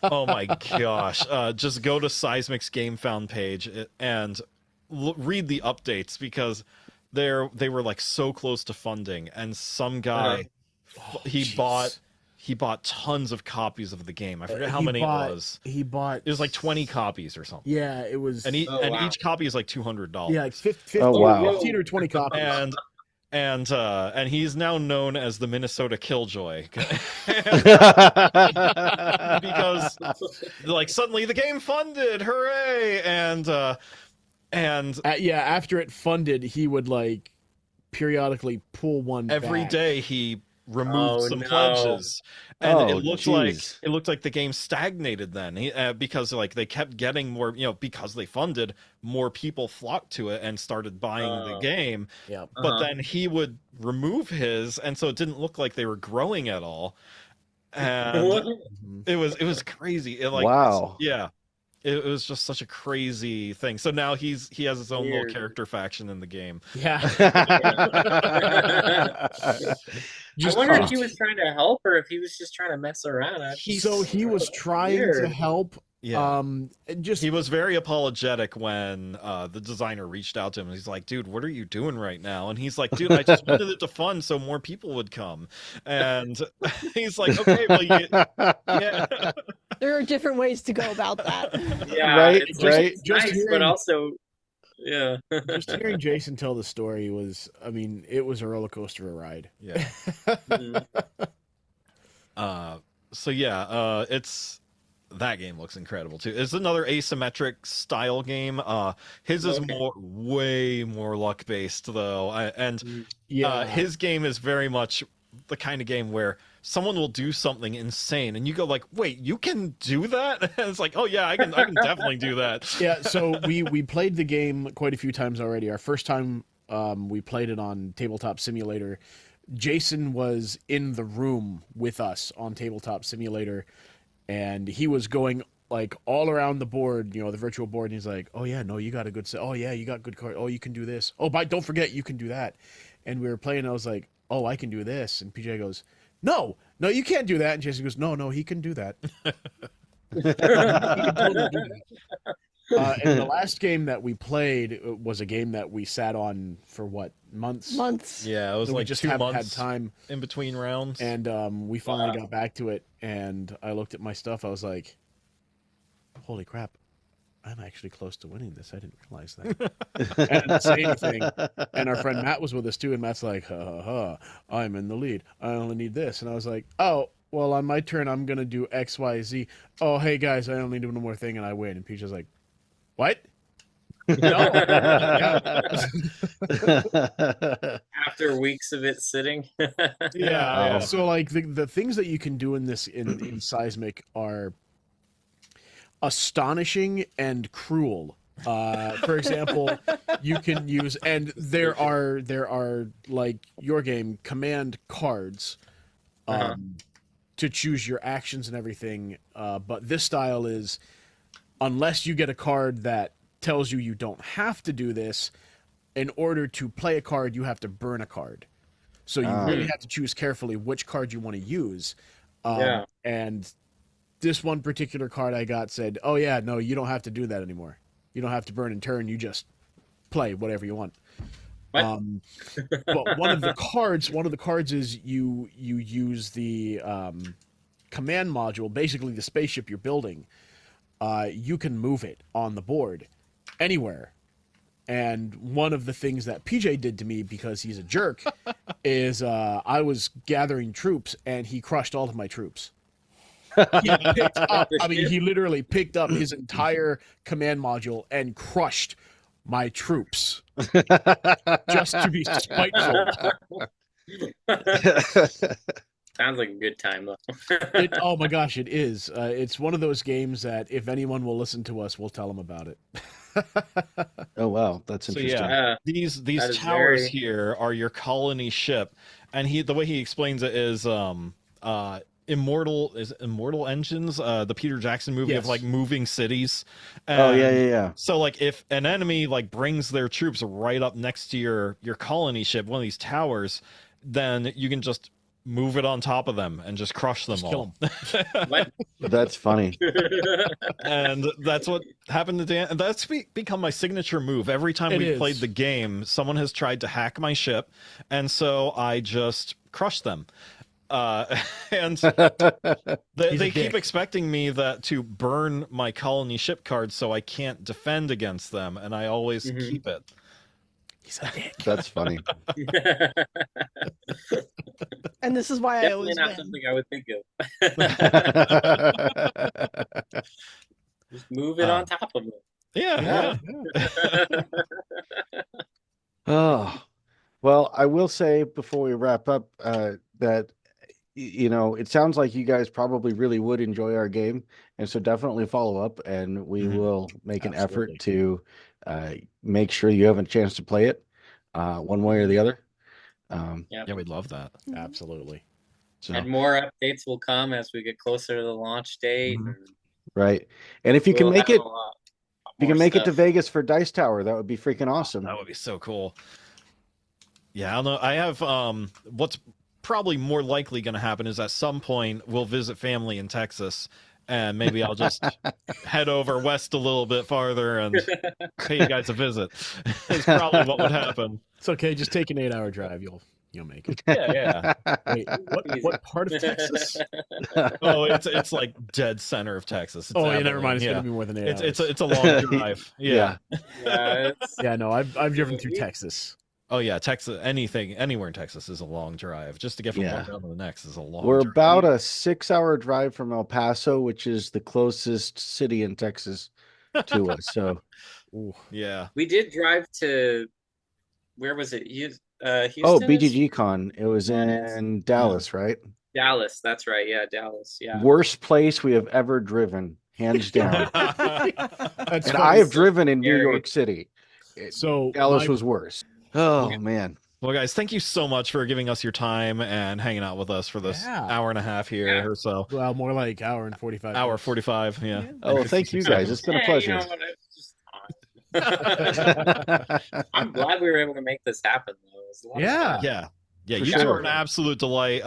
oh my gosh, just go to Seismic's GameFound page and read the updates, because they were like so close to funding, and some guy he bought tons of copies of the game. I forget how many it was. He bought. It was like 20 copies or something. Yeah, it was. And each copy is like $200. Yeah, like 15 or 20 copies. And he's now known as the Minnesota Killjoy because like suddenly the game funded, hooray! And after it funded, he would like periodically pull one every back. day he removed some pledges, and it looked like the game stagnated then, because like they kept getting more, because they funded, more people flocked to it and started buying the game. But then he would remove his, and so it didn't look like they were growing at all, and it was crazy. It was just such a crazy thing. So now he has his own little character faction in the game. I wonder if he was trying to help or if he was just trying to mess around. He was trying to help. Yeah. He was very apologetic when the designer reached out to him. He's like, dude, what are you doing right now? And he's like, dude, I just wanted it to fund so more people would come. And he's like, okay, well, yeah. There are different ways to go about that. Yeah, right. Nice, but also, yeah. Just hearing Jason tell the story was, it was a roller coaster of a ride. Yeah. It's. That game looks incredible too. It's another asymmetric style game. His is way more luck based though, his game is very much the kind of game where someone will do something insane, and you go like, "Wait, you can do that?" And it's like, "Oh yeah, I can definitely do that." Yeah. So we played the game quite a few times already. Our first time we played it on Tabletop Simulator. Jason was in the room with us on Tabletop Simulator. And he was going like all around the board, the virtual board. And he's like, "Oh yeah, no, you got a good set. Oh yeah, you got good card. Oh, you can do this. Oh, but don't forget, you can do that." And we were playing. And I was like, "Oh, I can do this." And PJ goes, No, you can't do that." And Jason goes, No, he can do that. He can totally do that. And the last game that we played was a game that we sat on for what, months? Yeah, it was like just 2 haven't months had time in between rounds. And we finally got back to it, and I looked at my stuff. I was like, "Holy crap! I'm actually close to winning this. I didn't realize that." And I didn't say anything. And our friend Matt was with us too, and Matt's like, "I'm in the lead. I only need this." And I was like, "Oh, well, on my turn, I'm gonna do X, Y, Z. Oh, hey guys, I only do one more thing, and I win." And Peach was like, "What?" No. After weeks of it sitting. Yeah. So like the things that you can do in this in Seismic are astonishing and cruel. For example, you can use, and there are like your game, command cards to choose your actions and everything. But this style is, unless you get a card that tells you don't have to do this, in order to play a card, you have to burn a card. So you Ah. really have to choose carefully which card you want to use. Yeah. And this one particular card I got said, "Oh yeah, no, you don't have to do that anymore. You don't have to burn and turn. You just play whatever you want." What? But one of the cards is you use the command module, basically the spaceship you're building. You can move it on the board anywhere. And one of the things that PJ did to me, because he's a jerk, is I was gathering troops and he crushed all of my troops. He picked up, I mean, he literally picked up his entire command module and crushed my troops just to be spiteful. Sounds like a good time though. Oh my gosh, it is. It's one of those games that if anyone will listen to us, we'll tell them about it. Oh wow, that's So interesting. yeah, Yeah, these that is towers very- here are your colony ship, and the way he explains it is immortal engines, the Peter Jackson movie of Yes. like moving cities. Oh yeah, And yeah, yeah. So like if an enemy like brings their troops right up next to your colony ship, one of these towers, then you can just move it on top of them and just crush them Just all. kill What? That's funny. And that's what happened to Dan. And that's become my signature move. Every time It we've is. played the game, someone has tried to hack my ship, and so I just crush them. And He's they a keep dick. expecting me to burn my colony ship cards so I can't defend against them, and I always Mhm. keep it. He's a dick. That's funny. And this is why I Definitely always not win. something I would think of. Just move it on top of Yeah. it. Oh, well, I will say before we wrap up that it sounds like you guys probably really would enjoy our game, and so definitely follow up, and we Mhm. will make an effort Absolutely. to make sure you have a chance to play it one way or the other. Yeah, we'd love that. Absolutely. So And more updates will come as we get closer to the launch date. Mhm. And right, and if you can we'll make have it, a lot you more can make it to stuff. Vegas for Dice Tower. That would be freaking awesome. That would be so cool. Yeah, I don't know. I have what's probably more likely going to happen is at some point we'll visit family in Texas, and maybe I'll just head over west a little bit farther and pay you guys a visit. It's probably what would happen. It's okay. Just take an 8-hour drive. You'll make it. Yeah. Wait, what part of Texas? Oh, it's like dead center of Texas. It's Oh, yeah, never Abilene. mind. It's Yeah. gonna be more than 8 hours. It's a long drive. Yeah. Yeah, it's, Yeah, no, I've driven through Texas. Oh yeah, Texas. Anywhere in Texas is a long drive. Just to get from Yeah. one town to the next is a long. We're drive. about a 6-hour drive from El Paso, which is the closest city in Texas to us. So Ooh. Yeah. we did drive to, where was it? Houston? oh, is- BGG Con. It was in Dallas, right? Dallas. That's right. Yeah, Dallas. Yeah. Worst place we have ever driven, hands down. That's And funny. I have driven in New Scary. York City. So Dallas my- was worse. Oh man. Well, guys, thank you so much for giving us your time and hanging out with us for this Yeah. hour and a half here Yeah. or so. well, more like hour and 45. Hour minutes. 45. Yeah. Oh, thank you guys. It's been a Hey, pleasure. you know what, it's just fun. I'm glad we were able to make this happen, though. It was a lot of Yeah. fun. Yeah. Yeah, For you two sure. are an absolute delight.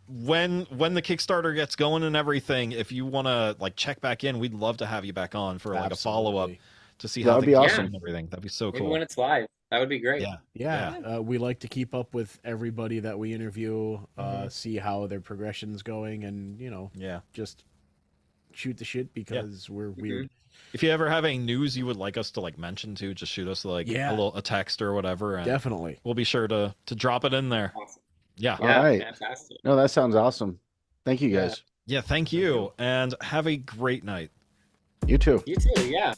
When the Kickstarter gets going and everything, if you want to like check back in, we'd love to have you back on for like a follow up Absolutely. to see That how would be things awesome. are and everything. That'd be so Maybe cool. when it's live. That would be great. Yeah. Yeah, we like to keep up with everybody that we interview, Mhm. see how their progression's going, and Yeah. just shoot the shit because we're weird. If you ever have any news you would like us to like mention too, just shoot us like Yeah. a text or whatever, and Definitely. we'll be sure to drop it in there. Awesome. Yeah. All Yeah, right. fantastic. No, that sounds awesome. Thank you Yeah. guys. Yeah. Thank you, and have a great night. You too. You too, yeah.